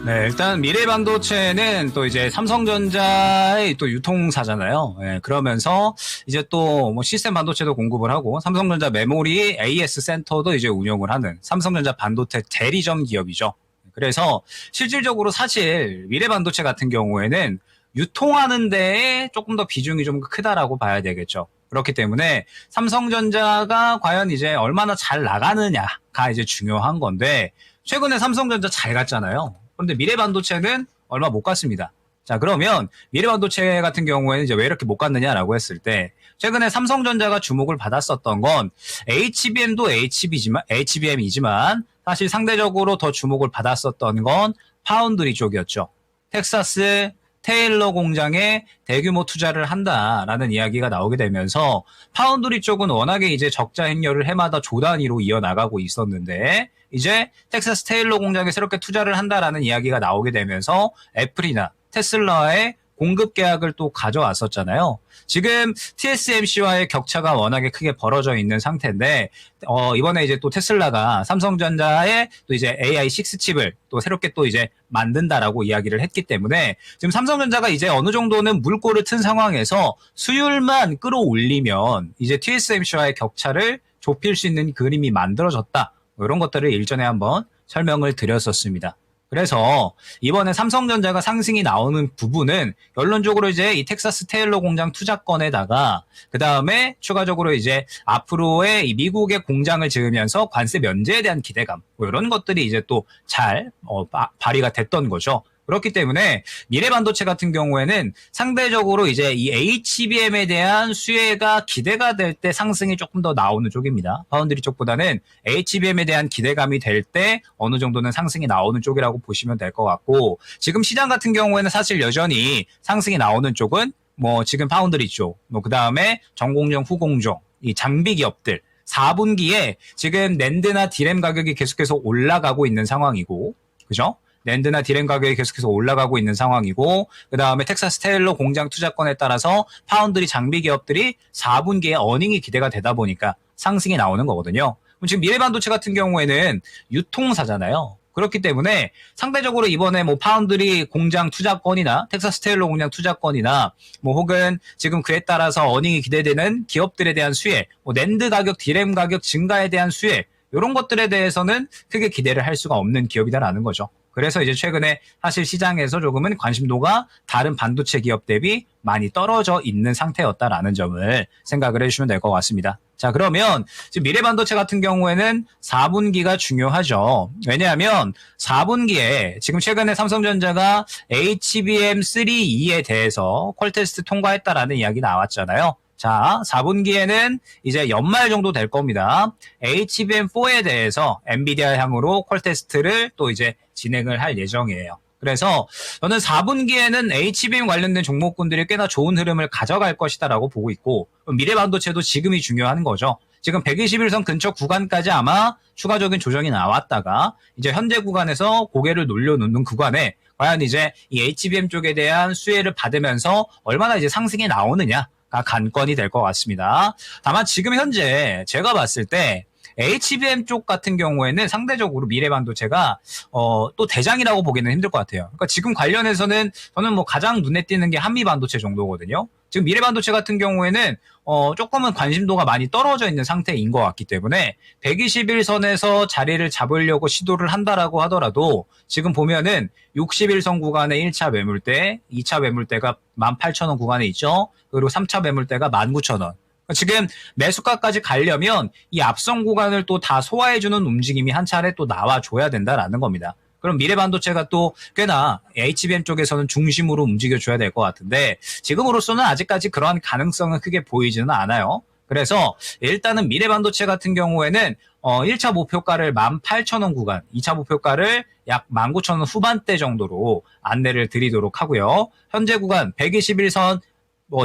네, 일단 미래반도체는 또 이제 삼성전자의 또 유통사잖아요. 예, 그러면서 이제 또 뭐 시스템 반도체도 공급을 하고 삼성전자 메모리 AS 센터도 이제 운영을 하는 삼성전자 반도체 대리점 기업이죠. 그래서 실질적으로 사실 미래반도체 같은 경우에는 유통하는 데에 조금 더 비중이 좀 크다라고 봐야 되겠죠. 그렇기 때문에 삼성전자가 과연 이제 얼마나 잘 나가느냐가 이제 중요한 건데 최근에 삼성전자 잘 갔잖아요. 그런데 미래반도체는 얼마 못 갔습니다. 자, 그러면 미래반도체 같은 경우에는 이제 왜 이렇게 못 갔느냐라고 했을 때 최근에 삼성전자가 주목을 받았었던 건 HBM도 HBM이지만 사실 상대적으로 더 주목을 받았었던 건 파운드리 쪽이었죠. 텍사스 테일러 공장에 대규모 투자를 한다라는 이야기가 나오게 되면서 파운드리 쪽은 워낙에 이제 적자 행렬을 해마다 조 단위로 이어나가고 있었는데 이제 텍사스 테일러 공장에 새롭게 투자를 한다라는 이야기가 나오게 되면서 애플이나 테슬라의 공급 계약을 또 가져왔었잖아요. 지금 TSMC와의 격차가 워낙에 크게 벌어져 있는 상태인데 이번에 이제 또 테슬라가 삼성전자의 또 이제 AI6 칩을 또 새롭게 또 이제 만든다라고 이야기를 했기 때문에 지금 삼성전자가 이제 어느 정도는 물꼬를 튼 상황에서 수율만 끌어올리면 이제 TSMC와의 격차를 좁힐 수 있는 그림이 만들어졌다. 이런 것들을 일전에 한번 설명을 드렸었습니다. 그래서 이번에 삼성전자가 상승이 나오는 부분은 결론적으로 이제 이 텍사스 테일러 공장 투자건에다가 그 다음에 추가적으로 이제 앞으로의 이 미국의 공장을 지으면서 관세 면제에 대한 기대감 뭐 이런 것들이 이제 또 잘 발휘가 됐던 거죠. 그렇기 때문에 미래반도체 같은 경우에는 상대적으로 이제 이 HBM에 대한 수혜가 기대가 될 때 상승이 조금 더 나오는 쪽입니다. 파운드리 쪽보다는 HBM에 대한 기대감이 될 때 어느 정도는 상승이 나오는 쪽이라고 보시면 될 것 같고 지금 시장 같은 경우에는 사실 여전히 상승이 나오는 쪽은 뭐 지금 파운드리 쪽, 뭐 그 다음에 전공정, 후공정, 이 장비 기업들 4분기에 지금 낸드나 디램 가격이 계속해서 올라가고 있는 상황이고, 그죠? 낸드나 디램 가격이 계속해서 올라가고 있는 상황이고 그 다음에 텍사스 테일러 공장 투자건에 따라서 파운드리 장비 기업들이 4분기에 어닝이 기대가 되다 보니까 상승이 나오는 거거든요. 그럼 지금 미래반도체 같은 경우에는 유통사잖아요. 그렇기 때문에 상대적으로 이번에 뭐 파운드리 공장 투자건이나 텍사스 테일러 공장 투자건이나 뭐 혹은 지금 그에 따라서 어닝이 기대되는 기업들에 대한 수혜, 뭐 낸드 가격, 디램 가격 증가에 대한 수혜 이런 것들에 대해서는 크게 기대를 할 수가 없는 기업이다라는 거죠. 그래서 이제 최근에 사실 시장에서 조금은 관심도가 다른 반도체 기업 대비 많이 떨어져 있는 상태였다라는 점을 생각을 해주시면 될 것 같습니다. 자, 그러면 지금 미래반도체 같은 경우에는 4분기가 중요하죠. 왜냐하면 4분기에 지금 최근에 삼성전자가 HBM3E에 대해서 퀄 테스트 통과했다라는 이야기 나왔잖아요. 자, 4분기에는 이제 연말 정도 될 겁니다. HBM4에 대해서 엔비디아 향으로 퀄 테스트를 또 이제 진행을 할 예정이에요. 그래서 저는 4분기에는 HBM 관련된 종목군들이 꽤나 좋은 흐름을 가져갈 것이다라고 보고 있고 미래반도체도 지금이 중요한 거죠. 지금 121선 근처 구간까지 아마 추가적인 조정이 나왔다가 이제 현재 구간에서 고개를 놀려놓는 구간에 과연 이제 이 HBM 쪽에 대한 수혜를 받으면서 얼마나 이제 상승이 나오느냐 가 관건이 될 것 같습니다. 다만 지금 현재 제가 봤을 때 HBM 쪽 같은 경우에는 상대적으로 미래반도체가 또 대장이라고 보기는 힘들 것 같아요. 그러니까 지금 관련해서는 저는 뭐 가장 눈에 띄는 게 한미반도체 정도거든요. 지금 미래반도체 같은 경우에는 조금은 관심도가 많이 떨어져 있는 상태인 것 같기 때문에 121선에서 자리를 잡으려고 시도를 한다라고 하더라도 지금 보면은 61선 구간의 1차 매물대, 2차 매물대가 18,000원 구간에 있죠. 그리고 3차 매물대가 19,000원. 지금 매수가까지 가려면 이 앞선 구간을 또 다 소화해주는 움직임이 한 차례 또 나와줘야 된다라는 겁니다. 그럼 미래반도체가 또 꽤나 HBM 쪽에서는 중심으로 움직여줘야 될 것 같은데 지금으로서는 아직까지 그러한 가능성은 크게 보이지는 않아요. 그래서 일단은 미래반도체 같은 경우에는 1차 목표가를 18,000원 구간, 2차 목표가를 약 19,000원 후반대 정도로 안내를 드리도록 하고요. 현재 구간 121선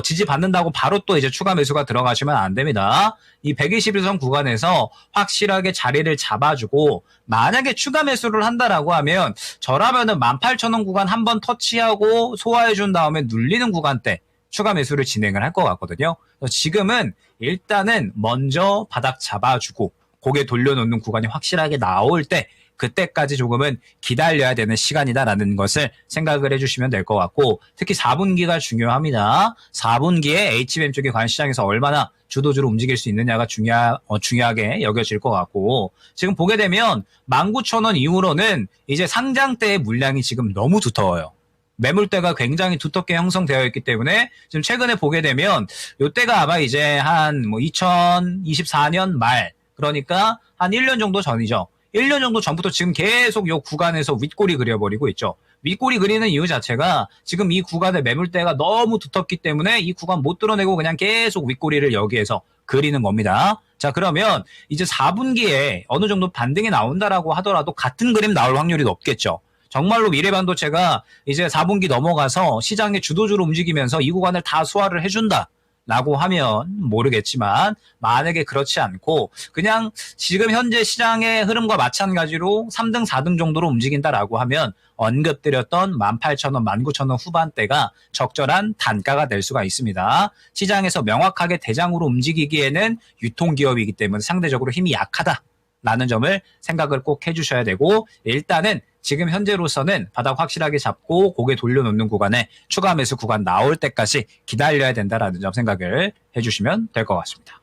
지지받는다고 바로 또 이제 추가 매수가 들어가시면 안 됩니다. 이 121선 구간에서 확실하게 자리를 잡아주고 만약에 추가 매수를 한다라고 하면 저라면은 18,000원 구간 한번 터치하고 소화해준 다음에 눌리는 구간대 추가 매수를 진행을 할 것 같거든요. 그래서 지금은 일단은 먼저 바닥 잡아주고 고개 돌려놓는 구간이 확실하게 나올 때 그때까지 조금은 기다려야 되는 시간이다라는 것을 생각을 해주시면 될 것 같고, 특히 4분기가 중요합니다. 4분기에 HBM 쪽의 관시장에서 얼마나 주도주로 움직일 수 있느냐가 중요하게 여겨질 것 같고, 지금 보게 되면 19,000원 이후로는 이제 상장 때의 물량이 지금 너무 두터워요. 매물대가 굉장히 두텁게 형성되어 있기 때문에 지금 최근에 보게 되면 이때가 아마 이제 한 2024년 말, 그러니까 한 1년 정도 전이죠. 1년 정도 전부터 지금 계속 이 구간에서 윗꼬리 그려버리고 있죠. 윗꼬리 그리는 이유 자체가 지금 이 구간의 매물대가 너무 두텁기 때문에 이 구간 못 뚫어내고 그냥 계속 윗꼬리를 여기에서 그리는 겁니다. 자, 그러면 이제 4분기에 어느 정도 반등이 나온다라고 하더라도 같은 그림 나올 확률이 높겠죠. 정말로 미래반도체가 이제 4분기 넘어가서 시장의 주도주로 움직이면서 이 구간을 다 소화를 해준다 라고 하면 모르겠지만, 만약에 그렇지 않고 그냥 지금 현재 시장의 흐름과 마찬가지로 3등, 4등 정도로 움직인다라고 하면 언급드렸던 18,000원, 19,000원 후반대가 적절한 단가가 될 수가 있습니다. 시장에서 명확하게 대장으로 움직이기에는 유통기업이기 때문에 상대적으로 힘이 약하다라는 점을 생각을 꼭 해주셔야 되고, 일단은 지금 현재로서는 바닥 확실하게 잡고 고개 돌려놓는 구간에 추가 매수 구간 나올 때까지 기다려야 된다라는 점 생각을 해주시면 될 것 같습니다.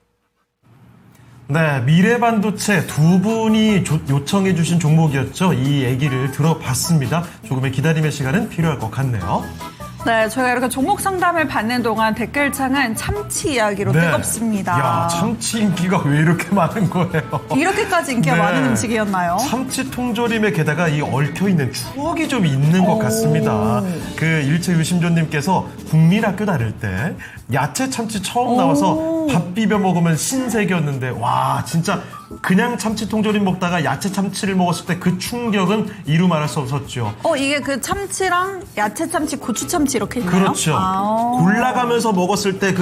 네, 미래반도체 두 분이 요청해 주신 종목이었죠. 이 얘기를 들어봤습니다. 조금의 기다림의 시간은 필요할 것 같네요. 네, 저희가 이렇게 종목 상담을 받는 동안 댓글창은 참치 이야기로 네. 뜨겁습니다. 야, 참치 인기가 왜 이렇게 많은 거예요? 이렇게까지 인기가 네. 많은 음식이었나요? 참치 통조림에 게다가 이 얽혀있는 추억이 좀 있는 것 같습니다. 그 일체유심조님께서 국민학교 다닐 때 야채 참치 처음 나와서 밥 비벼 먹으면 신세계였는데, 와, 진짜 그냥 참치 통조림 먹다가 야채 참치를 먹었을 때 그 충격은 이루 말할 수 없었죠. 이게 그 참치랑 야채 참치, 고추 참치 이렇게 있나요? 그렇죠. 골라가면서 먹었을 때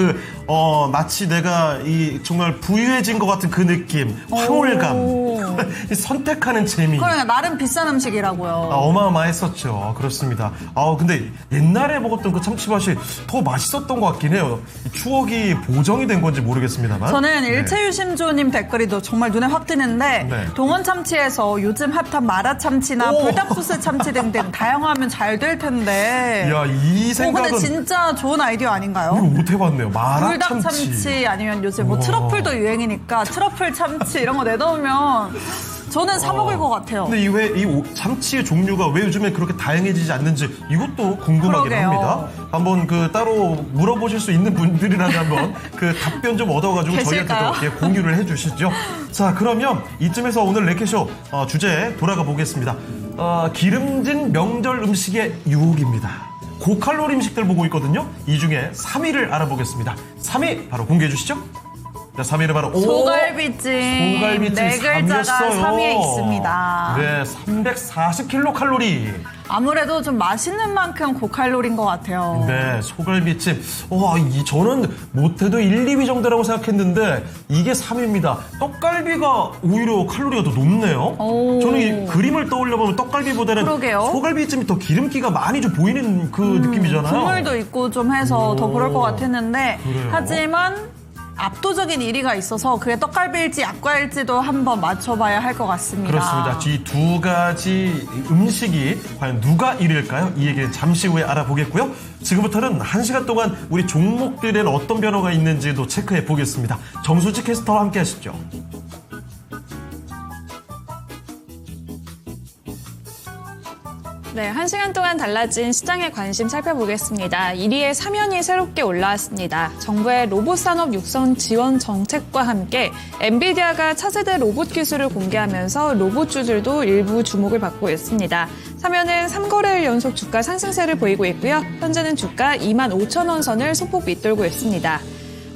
마치 내가 정말 부유해진 것 같은 그 느낌, 황홀감, 선택하는 재미. 그러니까 나름 비싼 음식이라고요. 어마어마했었죠. 그렇습니다. 근데 옛날에 먹었던 그 참치맛이 더 맛있었던 것 같긴 해요. 이 추억이 보정이 된 건지 모르겠습니다만. 저는 일체유심조님 댓글이 정말 눈에 확 띄는데, 네. 동원 참치에서 요즘 핫한 마라 참치나 불닭소스 참치 등등 다양화하면 잘 될 텐데. 야, 이 생각은 근데 진짜 좋은 아이디어 아닌가요? 이거 못 해봤네요. 마라 불닭 참치 아니면 요새 뭐 트러플도 유행이니까 트러플 참치 이런 거 내놓으면 저는 사 먹을 것 같아요. 근데 이 참치의 종류가 왜 요즘에 그렇게 다양해지지 않는지 이것도 궁금하긴 그러게요. 합니다. 한번 따로 물어보실 수 있는 분들이라면 한번 그 답변 좀 얻어가지고 계실까요? 저희한테도 공유를 해주시죠. 자, 그러면 이쯤에서 오늘 레케쇼 주제 돌아가 보겠습니다. 기름진 명절 음식의 유혹입니다. 고칼로리 음식들 보고 있거든요. 이 중에 3위를 알아보겠습니다. 3위 바로 공개해 주시죠. 자, 3위는 바로 소갈비찜. 소갈비찜 네 글자가 3위였어요. 3위에 있습니다. 네, 340kcal. 아무래도 좀 맛있는 만큼 고칼로리인 것 같아요. 네, 소갈비찜. 저는 못해도 1, 2위 정도라고 생각했는데 이게 3위입니다. 떡갈비가 오히려 칼로리가 더 높네요. 저는 이 그림을 떠올려보면 떡갈비보다는 그러게요. 소갈비찜이 더 기름기가 많이 좀 보이는 그 느낌이잖아요. 국물도 있고 좀 해서 더 그럴 것 같았는데, 그래요? 하지만 압도적인 1위가 있어서 그게 떡갈비일지 약과일지도 한번 맞춰봐야 할 것 같습니다. 그렇습니다. 이 두 가지 음식이 과연 누가 1위일까요? 이 얘기는 잠시 후에 알아보겠고요. 지금부터는 1시간 동안 우리 종목들에는 어떤 변화가 있는지도 체크해 보겠습니다. 정수지 캐스터와 함께 하시죠. 네, 1시간 동안 달라진 시장의 관심 살펴보겠습니다. 1위에 사면이 새롭게 올라왔습니다. 정부의 로봇 산업 육성 지원 정책과 함께 엔비디아가 차세대 로봇 기술을 공개하면서 로봇주들도 일부 주목을 받고 있습니다. 사면은 3거래일 연속 주가 상승세를 보이고 있고요. 현재는 주가 25,000원 선을 소폭 밑돌고 있습니다.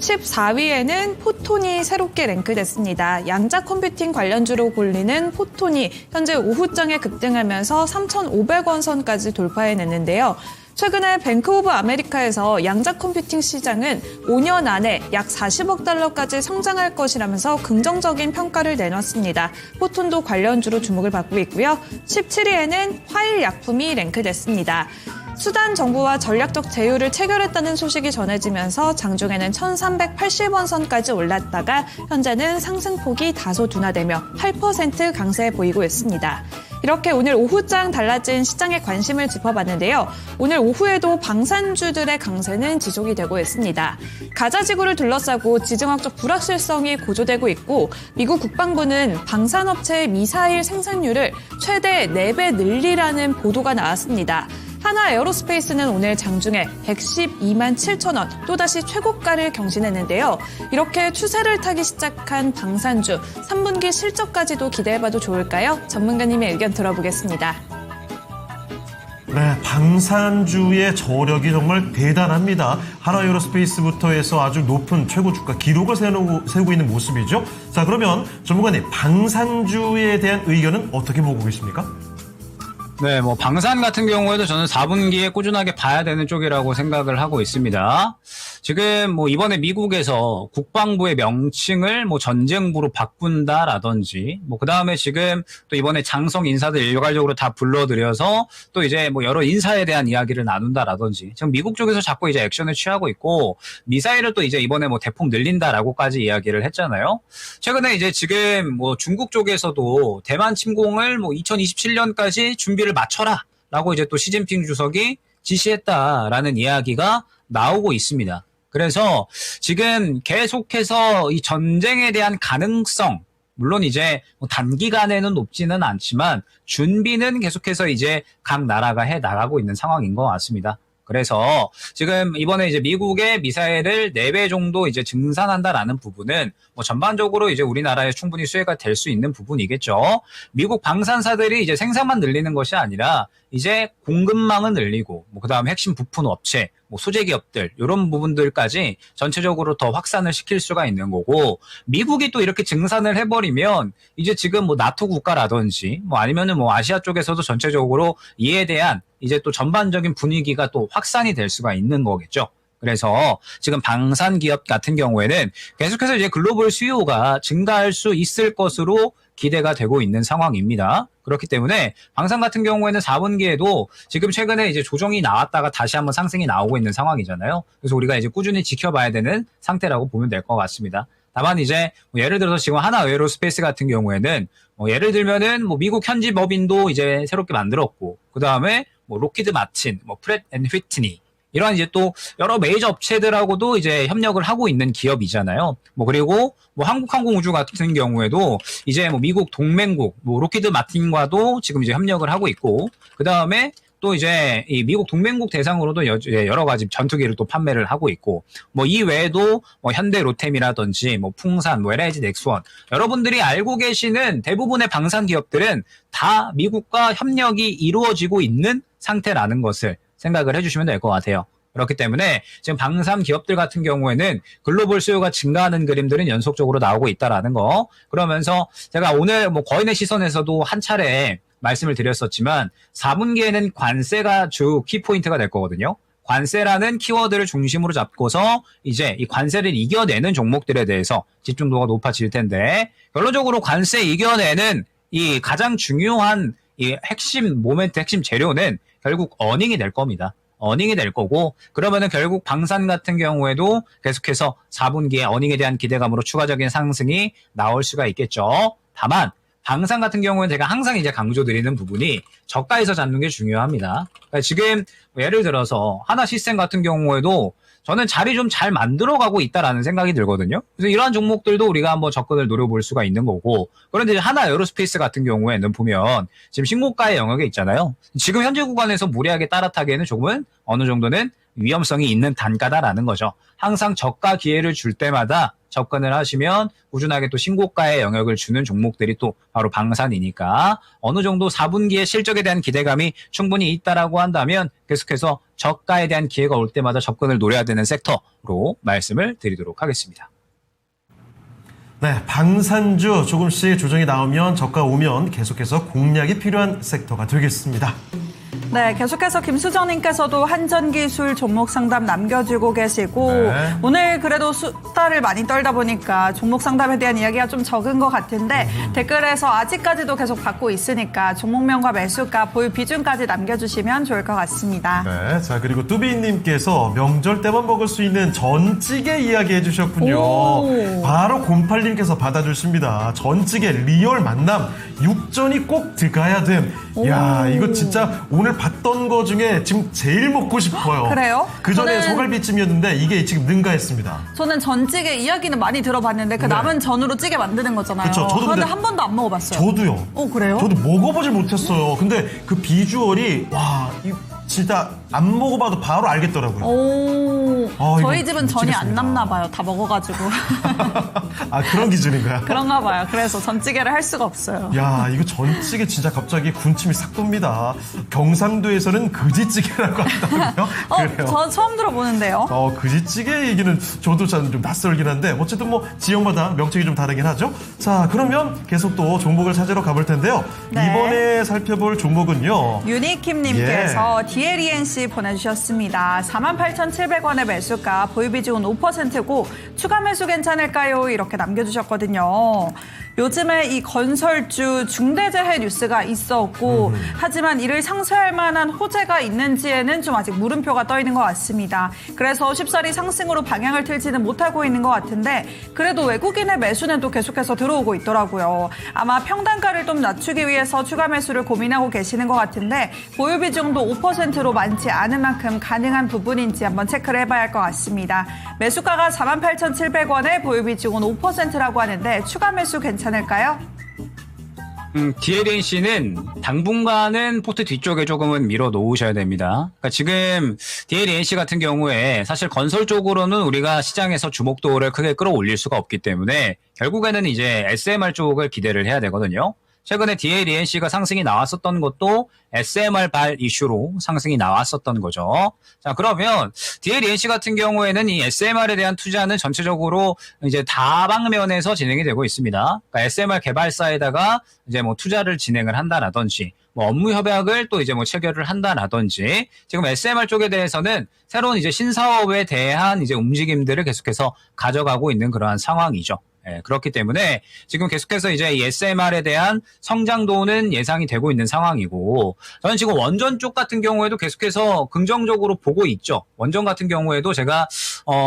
14위에는 포톤이 새롭게 랭크됐습니다. 양자 컴퓨팅 관련주로 불리는 포톤이 현재 오후장에 급등하면서 3,500원 선까지 돌파해냈는데요. 최근에 뱅크 오브 아메리카에서 양자 컴퓨팅 시장은 5년 안에 약 40억 달러까지 성장할 것이라면서 긍정적인 평가를 내놨습니다. 포톤도 관련주로 주목을 받고 있고요. 17위에는 화일약품이 랭크됐습니다. 수단 정부와 전략적 제휴를 체결했다는 소식이 전해지면서 장중에는 1380원 선까지 올랐다가 현재는 상승폭이 다소 둔화되며 8% 강세 보이고 있습니다. 이렇게 오늘 오후장 달라진 시장의 관심을 짚어봤는데요. 오늘 오후에도 방산주들의 강세는 지속이 되고 있습니다. 가자 지구를 둘러싸고 지정학적 불확실성이 고조되고 있고 미국 국방부는 방산업체의 미사일 생산률을 최대 4배 늘리라는 보도가 나왔습니다. 하나 에어로스페이스는 오늘 장중에 112만 7천 원, 또다시 최고가를 경신했는데요. 이렇게 추세를 타기 시작한 방산주, 3분기 실적까지도 기대해봐도 좋을까요? 전문가님의 의견 들어보겠습니다. 네, 방산주의 저력이 정말 대단합니다. 하나에어로스페이스부터 해서 아주 높은 최고 주가 기록을 세우고 있는 모습이죠. 자, 그러면 전문가님, 방산주에 대한 의견은 어떻게 보고 계십니까? 네, 뭐 방산 같은 경우에도 저는 4분기에 꾸준하게 봐야 되는 쪽이라고 생각을 하고 있습니다. 지금 뭐 이번에 미국에서 국방부의 명칭을 뭐 전쟁부로 바꾼다라든지 뭐 그다음에 지금 또 이번에 장성 인사들 일괄적으로 다 불러들여서 또 이제 뭐 여러 인사에 대한 이야기를 나눈다라든지 지금 미국 쪽에서 자꾸 이제 액션을 취하고 있고 미사일을 또 이제 이번에 뭐 대폭 늘린다라고까지 이야기를 했잖아요. 최근에 이제 지금 뭐 중국 쪽에서도 대만 침공을 뭐 2027년까지 준비를 맞춰라라고 이제 또 시진핑 주석이 지시했다라는 이야기가 나오고 있습니다. 그래서 지금 계속해서 이 전쟁에 대한 가능성, 물론 이제 뭐 단기간에는 높지는 않지만 준비는 계속해서 이제 각 나라가 해 나가고 있는 상황인 것 같습니다. 그래서 지금 이번에 이제 미국의 미사일을 4배 정도 이제 증산한다라는 부분은 뭐 전반적으로 이제 우리나라에 충분히 수혜가 될 수 있는 부분이겠죠. 미국 방산사들이 이제 생산만 늘리는 것이 아니라 이제 공급망은 늘리고 뭐 그다음에 핵심 부품 업체, 뭐 소재 기업들 이런 부분들까지 전체적으로 더 확산을 시킬 수가 있는 거고 미국이 또 이렇게 증산을 해버리면 이제 지금 뭐 나토 국가라든지 뭐 아니면은 뭐 아시아 쪽에서도 전체적으로 이에 대한 이제 또 전반적인 분위기가 또 확산이 될 수가 있는 거겠죠. 그래서 지금 방산 기업 같은 경우에는 계속해서 이제 글로벌 수요가 증가할 수 있을 것으로 기대가 되고 있는 상황입니다. 그렇기 때문에 방산 같은 경우에는 4분기에도 지금 최근에 이제 조정이 나왔다가 다시 한번 상승이 나오고 있는 상황이잖아요. 그래서 우리가 이제 꾸준히 지켜봐야 되는 상태라고 보면 될 것 같습니다. 다만 이제 뭐 예를 들어서 지금 하나 에어로스페이스 같은 경우에는 뭐 예를 들면은 뭐 미국 현지 법인도 이제 새롭게 만들었고 그 다음에 뭐 로키드 마틴, 뭐 프렛 앤 휘트니 이런 이제 또 여러 메이저 업체들하고도 이제 협력을 하고 있는 기업이잖아요. 뭐 그리고 뭐 한국항공우주 같은 경우에도 이제 뭐 미국 동맹국 뭐 로키드 마틴과도 지금 이제 협력을 하고 있고 그 다음에 또 이제 이 미국 동맹국 대상으로도 여러 가지 전투기를 또 판매를 하고 있고 뭐 이 외에도 뭐 현대 로템이라든지 뭐 풍산, 뭐 LIG 넥스원 여러분들이 알고 계시는 대부분의 방산 기업들은 다 미국과 협력이 이루어지고 있는 상태라는 것을 생각을 해주시면 될 것 같아요. 그렇기 때문에 지금 방산 기업들 같은 경우에는 글로벌 수요가 증가하는 그림들은 연속적으로 나오고 있다라는 거. 그러면서 제가 오늘 뭐 거인의 시선에서도 한 차례 말씀을 드렸었지만 4분기에는 관세가 주 키포인트가 될 거거든요. 관세라는 키워드를 중심으로 잡고서 이제 이 관세를 이겨내는 종목들에 대해서 집중도가 높아질 텐데 결론적으로 관세 이겨내는 이 가장 중요한 이 핵심 모멘트, 핵심 재료는 결국 어닝이 될 겁니다. 어닝이 될 거고 그러면은 결국 방산 같은 경우에도 계속해서 4분기에 어닝에 대한 기대감으로 추가적인 상승이 나올 수가 있겠죠. 다만 방산 같은 경우는 제가 항상 이제 강조드리는 부분이 저가에서 잡는 게 중요합니다. 그러니까 지금 예를 들어서 하나 시스템 같은 경우에도 저는 자리 좀 잘 만들어가고 있다라는 생각이 들거든요. 그래서 이러한 종목들도 우리가 한번 접근을 노려볼 수가 있는 거고 그런데 하나 에어로스페이스 같은 경우에는 보면 지금 신고가의 영역에 있잖아요. 지금 현재 구간에서 무리하게 따라타기에는 조금은 어느 정도는 위험성이 있는 단가다라는 거죠. 항상 저가 기회를 줄 때마다 접근을 하시면 꾸준하게 또 신고가의 영역을 주는 종목들이 또 바로 방산이니까 어느 정도 4분기의 실적에 대한 기대감이 충분히 있다라고 한다면 계속해서 저가에 대한 기회가 올 때마다 접근을 노려야 되는 섹터로 말씀을 드리도록 하겠습니다. 네, 방산주 조금씩 조정이 나오면 저가 오면 계속해서 공략이 필요한 섹터가 되겠습니다. 네, 계속해서 김수정님께서도 한전기술 종목 상담 남겨주고 계시고 네. 오늘 그래도 수다를 많이 떨다 보니까 종목 상담에 대한 이야기가 좀 적은 것 같은데 댓글에서 아직까지도 계속 받고 있으니까 종목명과 매수가, 보유 비중까지 남겨주시면 좋을 것 같습니다. 네, 자 그리고 뚜비님께서 명절 때만 먹을 수 있는 전찌개 이야기해 주셨군요. 오. 바로 08님께서 받아주십니다. 전찌개 리얼 만남 육전이 꼭 들어가야 됨. 야 이거 진짜 오늘 봤던 거 중에 지금 제일 먹고 싶어요. 그래요? 그 전에 저는- 소갈비찜이었는데 이게 지금 능가했습니다. 저는 전찌개 이야기는 많이 들어봤는데 그 네. 남은 전으로 찌개 만드는 거잖아요. 그쵸, 저도 그런데 근데- 한 번도 안 먹어봤어요. 저도요. 그래요? 저도 먹어보질 못했어요. 근데 그 비주얼이 진짜 안 먹어봐도 바로 알겠더라고요. 오, 아, 저희 이거 집은 전이 안 미치겠습니다. 남나 봐요. 다 먹어가지고. 아 그런 기준인가요? 그런가 봐요. 그래서 전찌개를 할 수가 없어요. 야 이거 전찌개 진짜 갑자기 군침이 싹 돕니다. 경상도에서는 그지찌개라고 한다고요? 그래요. 저 처음 들어보는데요. 그지찌개 얘기는 저도 좀 낯설긴 한데 어쨌든 뭐 지역마다 명칭이 좀 다르긴 하죠. 자 그러면 계속 또 종목을 찾으러 가볼 텐데요. 네. 이번에 살펴볼 종목은요. 유니킴님께서 DLENC 보내주셨습니다. 48,700원의 매수가, 보유 비중은 5%고 추가 매수 괜찮을까요? 이렇게 남겨주셨거든요. 요즘에 이 건설주 중대재해 뉴스가 있었고 하지만 이를 상쇄할 만한 호재가 있는지에는 좀 아직 물음표가 떠 있는 것 같습니다. 그래서 쉽사리 상승으로 방향을 틀지는 못하고 있는 것 같은데 그래도 외국인의 매수는 또 계속해서 들어오고 있더라고요. 아마 평단가를 좀 낮추기 위해서 추가 매수를 고민하고 계시는 것 같은데 보유 비중도 5%로 많지 않은 만큼 가능한 부분인지 한번 체크를 해봐야 할 것 같습니다. 매수가가 48,700원에 보유 비중은 5%라고 하는데 추가 매수 괜찮을까요? DLNC는 당분간은 포트 뒤쪽에 조금은 밀어 놓으셔야 됩니다. 그러니까 지금 DLNC 같은 경우에 사실 건설 쪽으로는 우리가 시장에서 주목도를 크게 끌어올릴 수가 없기 때문에 결국에는 이제 SMR 쪽을 기대를 해야 되거든요. 최근에 DLENC가 상승이 나왔었던 것도 SMR 발 이슈로 상승이 나왔었던 거죠. 자, 그러면 DLENC 같은 경우에는 이 SMR에 대한 투자는 전체적으로 이제 다방면에서 진행이 되고 있습니다. 그러니까 SMR 개발사에다가 이제 뭐 투자를 진행을 한다라든지 뭐 업무 협약을 또 이제 뭐 체결을 한다라든지 지금 SMR 쪽에 대해서는 새로운 이제 신사업에 대한 이제 움직임들을 계속해서 가져가고 있는 그러한 상황이죠. 예, 그렇기 때문에 지금 계속해서 이제 이 SMR에 대한 성장도는 예상이 되고 있는 상황이고 저는 지금 원전 쪽 같은 경우에도 계속해서 긍정적으로 보고 있죠. 원전 같은 경우에도 제가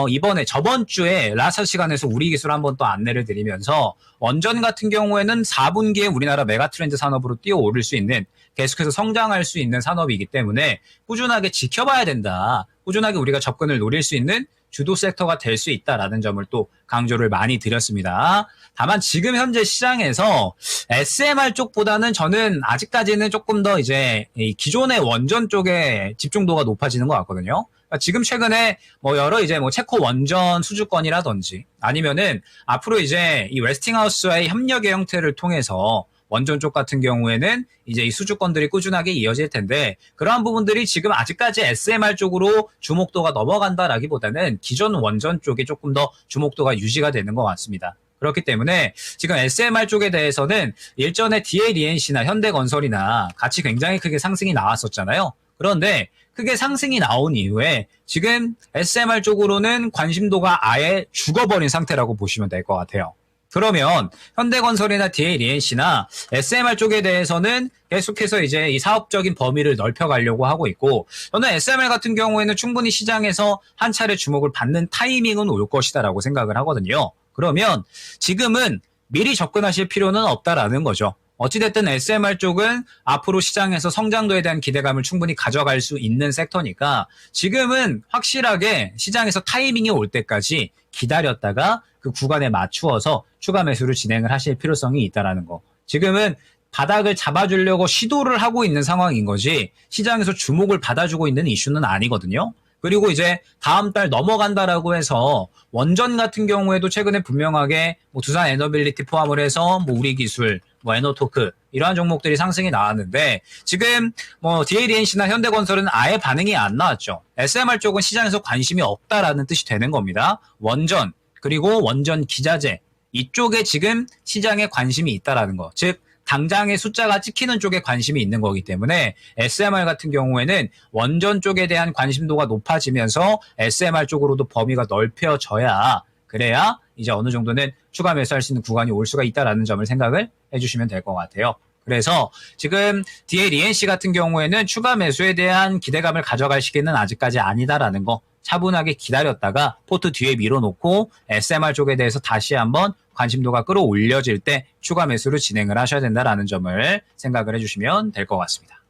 이번에 저번 주에 라사 시간에서 우리 기술 한번 또 안내를 드리면서 원전 같은 경우에는 4분기에 우리나라 메가트렌드 산업으로 뛰어오를 수 있는 계속해서 성장할 수 있는 산업이기 때문에 꾸준하게 지켜봐야 된다. 꾸준하게 우리가 접근을 노릴 수 있는 주도 섹터가 될 수 있다라는 점을 또 강조를 많이 드렸습니다. 다만 지금 현재 시장에서 SMR 쪽보다는 저는 아직까지는 조금 더 이제 이 기존의 원전 쪽에 집중도가 높아지는 것 같거든요. 그러니까 지금 최근에 뭐 여러 이제 뭐 체코 원전 수주권이라든지 아니면은 앞으로 이제 이 웨스팅하우스와의 협력의 형태를 통해서 원전 쪽 같은 경우에는 이제 이 수주권들이 꾸준하게 이어질 텐데 그러한 부분들이 지금 아직까지 SMR 쪽으로 주목도가 넘어간다라기보다는 기존 원전 쪽에 조금 더 주목도가 유지가 되는 것 같습니다. 그렇기 때문에 지금 SMR 쪽에 대해서는 일전에 DLENC나 현대건설이나 같이 굉장히 크게 상승이 나왔었잖아요. 그런데 크게 상승이 나온 이후에 지금 SMR 쪽으로는 관심도가 아예 죽어버린 상태라고 보시면 될 것 같아요. 그러면 현대건설이나 DLENC나 SMR 쪽에 대해서는 계속해서 이제 이 사업적인 범위를 넓혀가려고 하고 있고 저는 SMR 같은 경우에는 충분히 시장에서 한 차례 주목을 받는 타이밍은 올 것이다라고 생각을 하거든요. 그러면 지금은 미리 접근하실 필요는 없다라는 거죠. 어찌됐든 SMR 쪽은 앞으로 시장에서 성장도에 대한 기대감을 충분히 가져갈 수 있는 섹터니까 지금은 확실하게 시장에서 타이밍이 올 때까지 기다렸다가 그 구간에 맞추어서 추가 매수를 진행을 하실 필요성이 있다라는 거. 지금은 바닥을 잡아주려고 시도를 하고 있는 상황인 거지 시장에서 주목을 받아주고 있는 이슈는 아니거든요. 그리고 이제 다음 달 넘어간다라고 해서 원전 같은 경우에도 최근에 분명하게 뭐 두산 에너빌리티 포함을 해서 뭐 우리 기술, 뭐 에너토크 이러한 종목들이 상승이 나왔는데 지금 뭐 DLENC나 현대건설은 아예 반응이 안 나왔죠. SMR 쪽은 시장에서 관심이 없다라는 뜻이 되는 겁니다. 원전 그리고 원전 기자재 이쪽에 지금 시장에 관심이 있다라는 거. 즉 당장의 숫자가 찍히는 쪽에 관심이 있는 거기 때문에 SMR 같은 경우에는 원전 쪽에 대한 관심도가 높아지면서 SMR 쪽으로도 범위가 넓혀져야 그래야 이제 어느 정도는 추가 매수할 수 있는 구간이 올 수가 있다라는 점을 생각을 해주시면 될 것 같아요. 그래서 지금 DLENC 같은 경우에는 추가 매수에 대한 기대감을 가져갈 시기는 아직까지 아니다라는 거 차분하게 기다렸다가 포트 뒤에 밀어놓고 SMR 쪽에 대해서 다시 한번 관심도가 끌어올려질 때 추가 매수를 진행을 하셔야 된다라는 점을 생각을 해주시면 될 것 같습니다.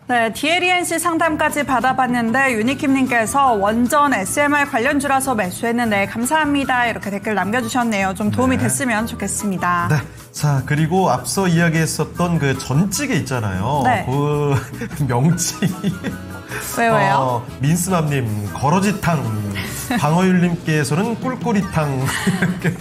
네, DLENC 상담까지 받아봤는데 유니킴님께서 원전 SMR 관련주라서 매수했는데 감사합니다. 이렇게 댓글 남겨주셨네요. 좀 도움이 됐으면 좋겠습니다. 네. 자, 그리고 앞서 이야기했었던 그 전찌개 있잖아요. 네. 그 명칭이. 왜요? 민스맘님, 거러지탕. 방어율님께서는 꿀꿀이탕.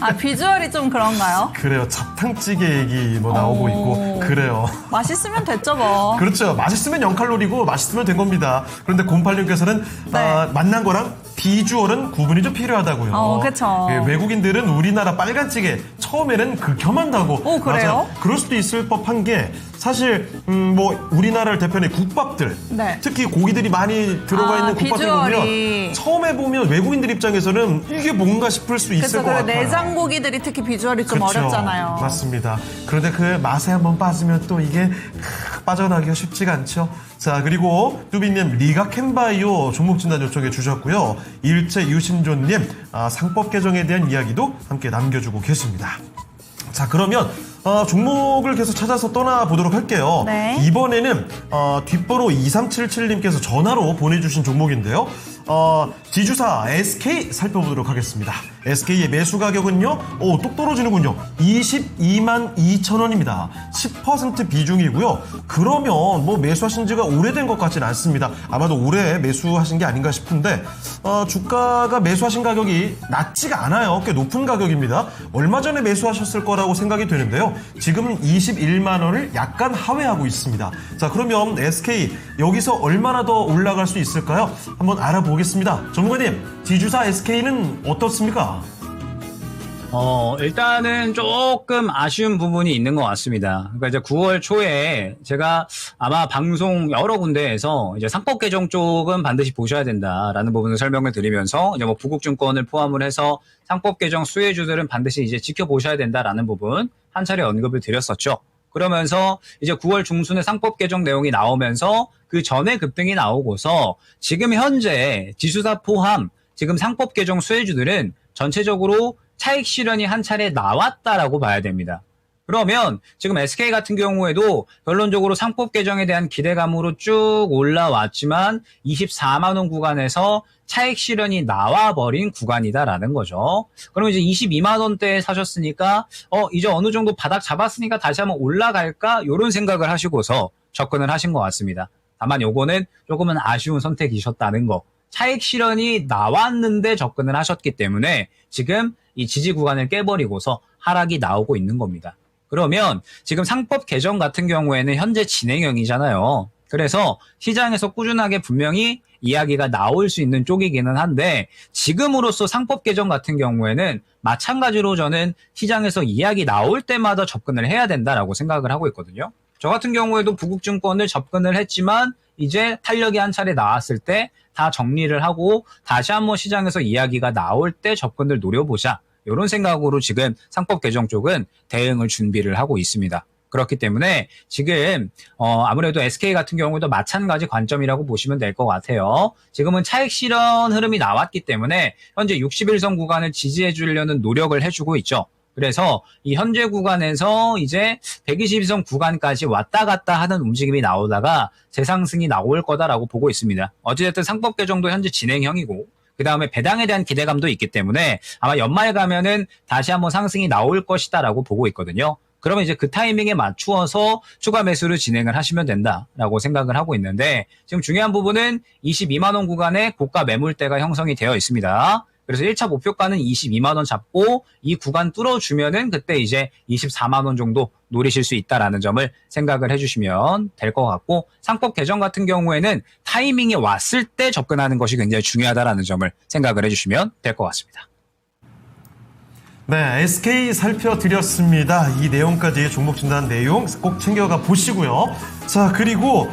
아, 비주얼이 좀 그런가요? 그래요. 잡탕찌개 얘기 뭐 나오고 있고. 그래요. 맛있으면 됐죠, 뭐. 그렇죠. 맛있으면 0칼로리고 맛있으면 된 겁니다. 그런데 08님께서는 네. 만난 거랑 비주얼은 구분이 좀 필요하다고요. 그쵸. 예, 외국인들은 우리나라 빨간찌개 처음에는 극혐한다고. 오, 그래요? 맞아요. 그럴 수도 있을 법한 게 사실 뭐 우리나라를 대표하는 국밥들, 네. 특히 고기들이 많이 들어가 있는 국밥들 비주얼이. 보면 처음에 보면 외국인들 입장에서는 이게 뭔가 싶을 수 있을 그쵸, 것 같아요. 내장고기들이 특히 비주얼이 좀 그쵸. 어렵잖아요. 맞습니다. 그런데 그 맛에 한번 빠지면 또 이게 빠져나가기가 쉽지가 않죠. 자, 그리고 뚜비님 리가캔바이오 종목 진단 요청해 주셨고요. 일체 유신조님 상법 개정에 대한 이야기도 함께 남겨주고 계십니다. 자, 그러면 종목을 계속 찾아서 떠나보도록 할게요. 네. 이번에는 뒷번호 2377님께서 전화로 보내주신 종목인데요. 지주사 SK 살펴보도록 하겠습니다. SK의 매수 가격은요, 똑 떨어지는군요. 22만 2천 원입니다. 10% 비중이고요. 그러면 뭐 매수하신 지가 오래된 것 같지는 않습니다. 아마도 올해 매수하신 게 아닌가 싶은데, 주가가 매수하신 가격이 낮지가 않아요. 꽤 높은 가격입니다. 얼마 전에 매수하셨을 거라고 생각이 되는데요. 지금은 21만 원을 약간 하회하고 있습니다. 자, 그러면 SK 여기서 얼마나 더 올라갈 수 있을까요? 한번 알아보겠습니다. 전문가님, 지주사 SK는 어떻습니까? 일단은 조금 아쉬운 부분이 있는 것 같습니다. 그러니까 이제 9월 초에 제가 아마 방송 여러 군데에서 이제 상법 개정 쪽은 반드시 보셔야 된다라는 부분을 설명을 드리면서 이제 뭐 부국증권을 포함을 해서 상법 개정 수혜주들은 반드시 이제 지켜보셔야 된다라는 부분 한 차례 언급을 드렸었죠. 그러면서 이제 9월 중순에 상법 개정 내용이 나오면서 그 전에 급등이 나오고서 지금 현재 지수사 포함 지금 상법 개정 수혜주들은 전체적으로 차익 실현이 한 차례 나왔다라고 봐야 됩니다. 그러면 지금 SK 같은 경우에도 결론적으로 상법 개정에 대한 기대감으로 쭉 올라왔지만 24만 원 구간에서 차익 실현이 나와버린 구간이다라는 거죠. 그럼 이제 22만 원대에 사셨으니까 이제 어느 정도 바닥 잡았으니까 다시 한번 올라갈까? 이런 생각을 하시고서 접근을 하신 것 같습니다. 다만 요거는 조금은 아쉬운 선택이셨다는 거. 차익 실현이 나왔는데 접근을 하셨기 때문에 지금 이 지지 구간을 깨버리고서 하락이 나오고 있는 겁니다. 그러면 지금 상법 개정 같은 경우에는 현재 진행형이잖아요. 그래서 시장에서 꾸준하게 분명히 이야기가 나올 수 있는 쪽이기는 한데 지금으로서 상법 개정 같은 경우에는 마찬가지로 저는 시장에서 이야기 나올 때마다 접근을 해야 된다라고 생각을 하고 있거든요. 저 같은 경우에도 부국증권을 접근을 했지만 이제 탄력이 한 차례 나왔을 때 다 정리를 하고 다시 한번 시장에서 이야기가 나올 때 접근을 노려보자. 이런 생각으로 지금 상법 개정 쪽은 대응을 준비를 하고 있습니다. 그렇기 때문에 지금 아무래도 SK 같은 경우도 마찬가지 관점이라고 보시면 될 것 같아요. 지금은 차익 실현 흐름이 나왔기 때문에 현재 61선 구간을 지지해 주려는 노력을 해주고 있죠. 그래서 이 현재 구간에서 이제 122선 구간까지 왔다 갔다 하는 움직임이 나오다가 재상승이 나올 거다라고 보고 있습니다. 어찌됐든 상법 개정도 현재 진행형이고 그 다음에 배당에 대한 기대감도 있기 때문에 아마 연말 가면은 다시 한번 상승이 나올 것이다라고 보고 있거든요. 그러면 이제 그 타이밍에 맞추어서 추가 매수를 진행을 하시면 된다라고 생각을 하고 있는데 지금 중요한 부분은 22만 원 구간에 고가 매물대가 형성이 되어 있습니다. 그래서 1차 목표가는 22만 원 잡고 이 구간 뚫어주면은 그때 이제 24만 원 정도 노리실 수 있다라는 점을 생각을 해주시면 될 것 같고 상법 개정 같은 경우에는 타이밍이 왔을 때 접근하는 것이 굉장히 중요하다라는 점을 생각을 해주시면 될 것 같습니다. 네, SK 살펴드렸습니다. 이 내용까지 종목 진단 내용 꼭 챙겨가 보시고요. 자, 그리고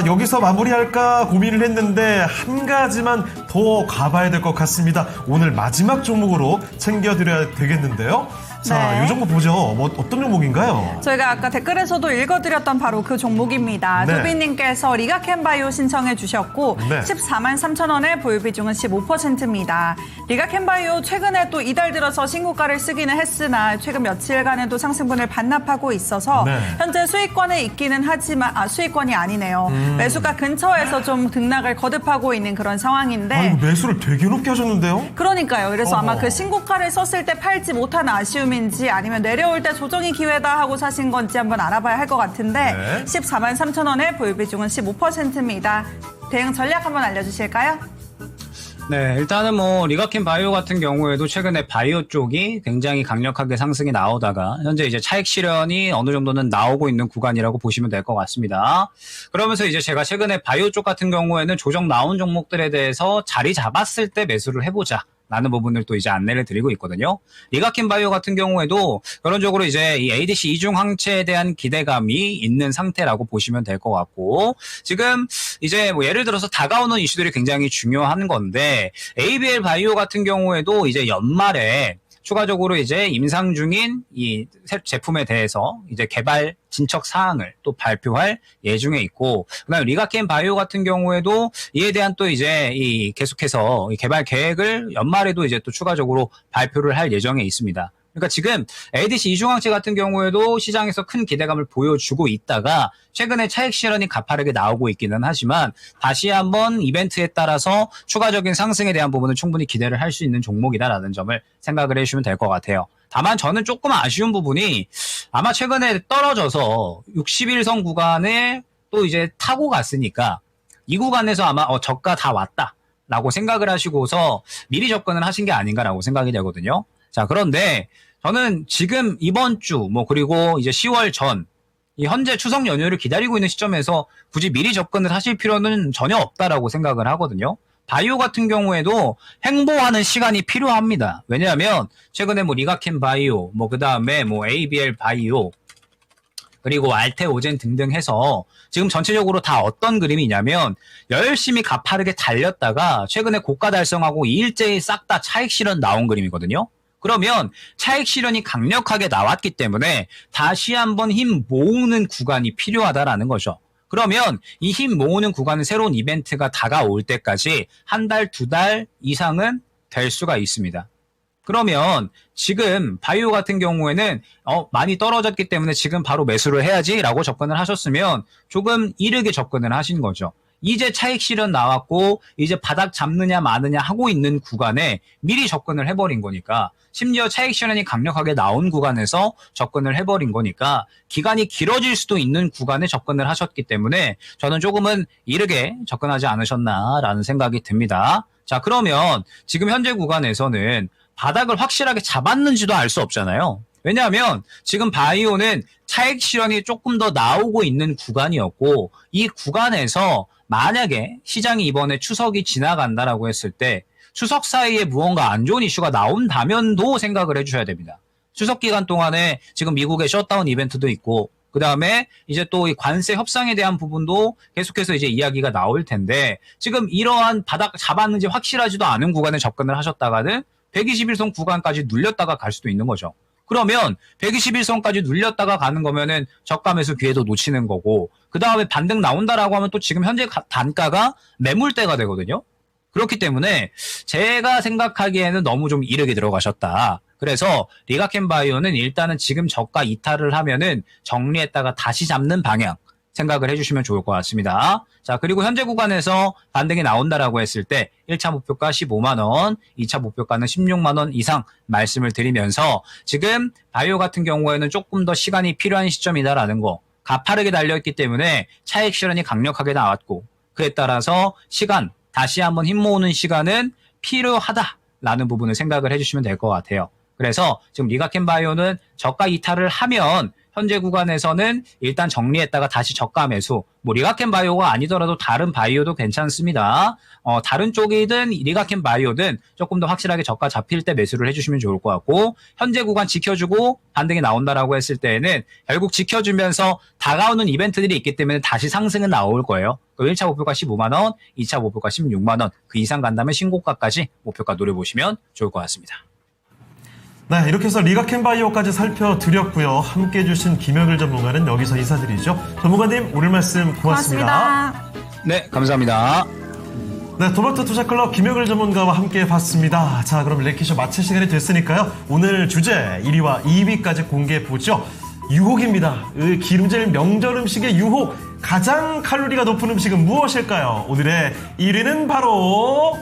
여기서 마무리할까 고민을 했는데 한 가지만 더 가봐야 될 것 같습니다. 오늘 마지막 종목으로 챙겨드려야 되겠는데요. 자, 네. 이 종목 보죠. 어떤 종목인가요? 저희가 아까 댓글에서도 읽어드렸던 바로 그 종목입니다. 네. 두비님께서 리가캔바이오 신청해 주셨고 네. 14만 3천 원에 보유 비중은 15%입니다. 리가캔바이오 최근에 또 이달 들어서 신고가를 쓰기는 했으나 최근 며칠간에도 상승분을 반납하고 있어서 네. 현재 수익권에 있기는 하지만 수익권이 아니네요. 매수가 근처에서 좀 등락을 거듭하고 있는 그런 상황인데 아이고, 매수를 되게 높게 하셨는데요? 그러니까요. 그래서 아마 어머. 그 신고가를 썼을 때 팔지 못한 아쉬움인지 아니면 내려올 때 조정이 기회다 하고 사신 건지 한번 알아봐야 할 것 같은데 네. 14만 3천 원에 보유 비중은 15%입니다. 대응 전략 한번 알려주실까요? 네, 일단은 뭐 리가킨 바이오 같은 경우에도 최근에 바이오 쪽이 굉장히 강력하게 상승이 나오다가 현재 이제 차익 실현이 어느 정도는 나오고 있는 구간이라고 보시면 될 것 같습니다. 그러면서 이제 제가 최근에 바이오 쪽 같은 경우에는 조정 나온 종목들에 대해서 자리 잡았을 때 매수를 해보자. 라는 부분을 또 이제 안내를 드리고 있거든요. 리가킨 바이오 같은 경우에도 결론적으로 이제 이 ADC 이중 항체에 대한 기대감이 있는 상태라고 보시면 될 것 같고, 지금 이제 뭐 예를 들어서 다가오는 이슈들이 굉장히 중요한 건데, ABL 바이오 같은 경우에도 이제 연말에 추가적으로 이제 임상 중인 이 제품에 대해서 이제 개발 진척 사항을 또 발표할 예정에 있고, 그다음에 리가켄 바이오 같은 경우에도 이에 대한 또 이제 이 계속해서 이 개발 계획을 연말에도 이제 또 추가적으로 발표를 할 예정에 있습니다. 그러니까 지금 ADC 이중항체 같은 경우에도 시장에서 큰 기대감을 보여주고 있다가 최근에 차익 실현이 가파르게 나오고 있기는 하지만 다시 한번 이벤트에 따라서 추가적인 상승에 대한 부분은 충분히 기대를 할 수 있는 종목이다라는 점을 생각을 해주시면 될 것 같아요. 다만 저는 조금 아쉬운 부분이 아마 최근에 떨어져서 60일선 구간을 또 이제 타고 갔으니까 이 구간에서 아마 저가 다 왔다라고 생각을 하시고서 미리 접근을 하신 게 아닌가라고 생각이 되거든요. 자, 그런데 저는 지금 이번 주, 그리고 이제 10월 전, 이 현재 추석 연휴를 기다리고 있는 시점에서 굳이 미리 접근을 하실 필요는 전혀 없다라고 생각을 하거든요. 바이오 같은 경우에도 행보하는 시간이 필요합니다. 왜냐하면 최근에 리가켄 바이오, 그 다음에 ABL 바이오, 그리고 알테오젠 등등 해서 지금 전체적으로 다 어떤 그림이냐면 열심히 가파르게 달렸다가 최근에 고가 달성하고 일제히 싹 다 차익 실현 나온 그림이거든요. 그러면 차익 실현이 강력하게 나왔기 때문에 다시 한번 힘 모으는 구간이 필요하다라는 거죠. 그러면 이 힘 모으는 구간은 새로운 이벤트가 다가올 때까지 한 달, 두 달 이상은 될 수가 있습니다. 그러면 지금 바이오 같은 경우에는 많이 떨어졌기 때문에 지금 바로 매수를 해야지라고 접근을 하셨으면 조금 이르게 접근을 하신 거죠. 이제 차익 실현 나왔고 이제 바닥 잡느냐 마느냐 하고 있는 구간에 미리 접근을 해버린 거니까, 심지어 차익 실현이 강력하게 나온 구간에서 접근을 해버린 거니까 기간이 길어질 수도 있는 구간에 접근을 하셨기 때문에 저는 조금은 이르게 접근하지 않으셨나라는 생각이 듭니다. 자, 그러면 지금 현재 구간에서는 바닥을 확실하게 잡았는지도 알 수 없잖아요. 왜냐하면 지금 바이오는 차익 실현이 조금 더 나오고 있는 구간이었고, 이 구간에서 만약에 시장이 이번에 추석이 지나간다라고 했을 때 추석 사이에 무언가 안 좋은 이슈가 나온다면도 생각을 해주셔야 됩니다. 추석 기간 동안에 지금 미국의 셧다운 이벤트도 있고, 그 다음에 이제 또 이 관세 협상에 대한 부분도 계속해서 이제 이야기가 나올 텐데, 지금 이러한 바닥 잡았는지 확실하지도 않은 구간에 접근을 하셨다가는 121선 구간까지 눌렸다가 갈 수도 있는 거죠. 그러면 121선까지 눌렸다가 가는 거면은 저가 매수 기회도 놓치는 거고, 그 다음에 반등 나온다라고 하면 또 지금 현재 단가가 매물대가 되거든요. 그렇기 때문에 제가 생각하기에는 너무 좀 이르게 들어가셨다. 그래서 리가켄 바이오는 일단은 지금 저가 이탈을 하면은 정리했다가 다시 잡는 방향 생각을 해주시면 좋을 것 같습니다. 자, 그리고 현재 구간에서 반등이 나온다라고 했을 때 1차 목표가 15만원, 2차 목표가는 16만원 이상 말씀을 드리면서 지금 바이오 같은 경우에는 조금 더 시간이 필요한 시점이다라는 거, 가파르게 달려있기 때문에 차익 실현이 강력하게 나왔고, 그에 따라서 시간, 다시 한번 힘 모으는 시간은 필요하다라는 부분을 생각을 해주시면 될 것 같아요. 그래서 지금 리가켄 바이오는 저가 이탈을 하면 현재 구간에서는 일단 정리했다가 다시 저가 매수. 뭐 리가켄 바이오가 아니더라도 다른 바이오도 괜찮습니다. 다른 쪽이든 리가켄 바이오든 조금 더 확실하게 저가 잡힐 때 매수를 해주시면 좋을 것 같고, 현재 구간 지켜주고 반등이 나온다라고 했을 때에는 결국 지켜주면서 다가오는 이벤트들이 있기 때문에 다시 상승은 나올 거예요. 1차 목표가 15만 원, 2차 목표가 16만 원, 그 이상 간다면 신고가까지 목표가 노려보시면 좋을 것 같습니다. 네, 이렇게 해서 리가켄 바이오까지 살펴드렸고요. 함께해 주신 김영일 전문가는 여기서 인사드리죠. 전문가님, 오늘 말씀 고맙습니다. 네, 감사합니다. 네, 도박터 투자클럽 김영일 전문가와 함께 봤습니다. 자, 그럼 랭킹쇼 마칠 시간이 됐으니까요. 오늘 주제 1위와 2위까지 공개해보죠. 유혹입니다. 기름질 명절 음식의 유혹. 가장 칼로리가 높은 음식은 무엇일까요? 오늘의 1위는 바로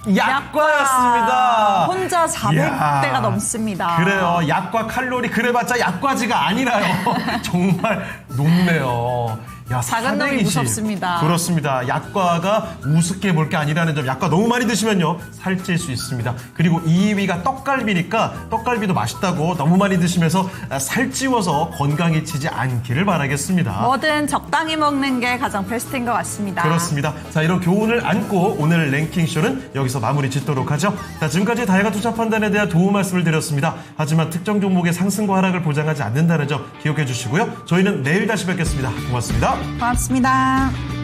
약과였습니다. 혼자 400대가 이야, 넘습니다. 그래요. 약과 칼로리 그래봤자 약과지가 아니라요. 정말 높네요. 야, 작은 놈이 420. 무섭습니다. 그렇습니다. 약과가 우습게 볼 게 아니라는 점. 약과 너무 많이 드시면요 살찔 수 있습니다. 그리고 2위가 떡갈비니까 떡갈비도 맛있다고 너무 많이 드시면서 살찌워서 건강해지지 않기를 바라겠습니다. 뭐든 적당히 먹는 게 가장 베스트인 것 같습니다. 그렇습니다. 자, 이런 교훈을 안고 오늘 랭킹쇼는 여기서 마무리 짓도록 하죠. 자, 지금까지 다양한 투자 판단에 대한 도움 말씀을 드렸습니다. 하지만 특정 종목의 상승과 하락을 보장하지 않는다는 점 기억해 주시고요. 저희는 내일 다시 뵙겠습니다. 고맙습니다. 고맙습니다.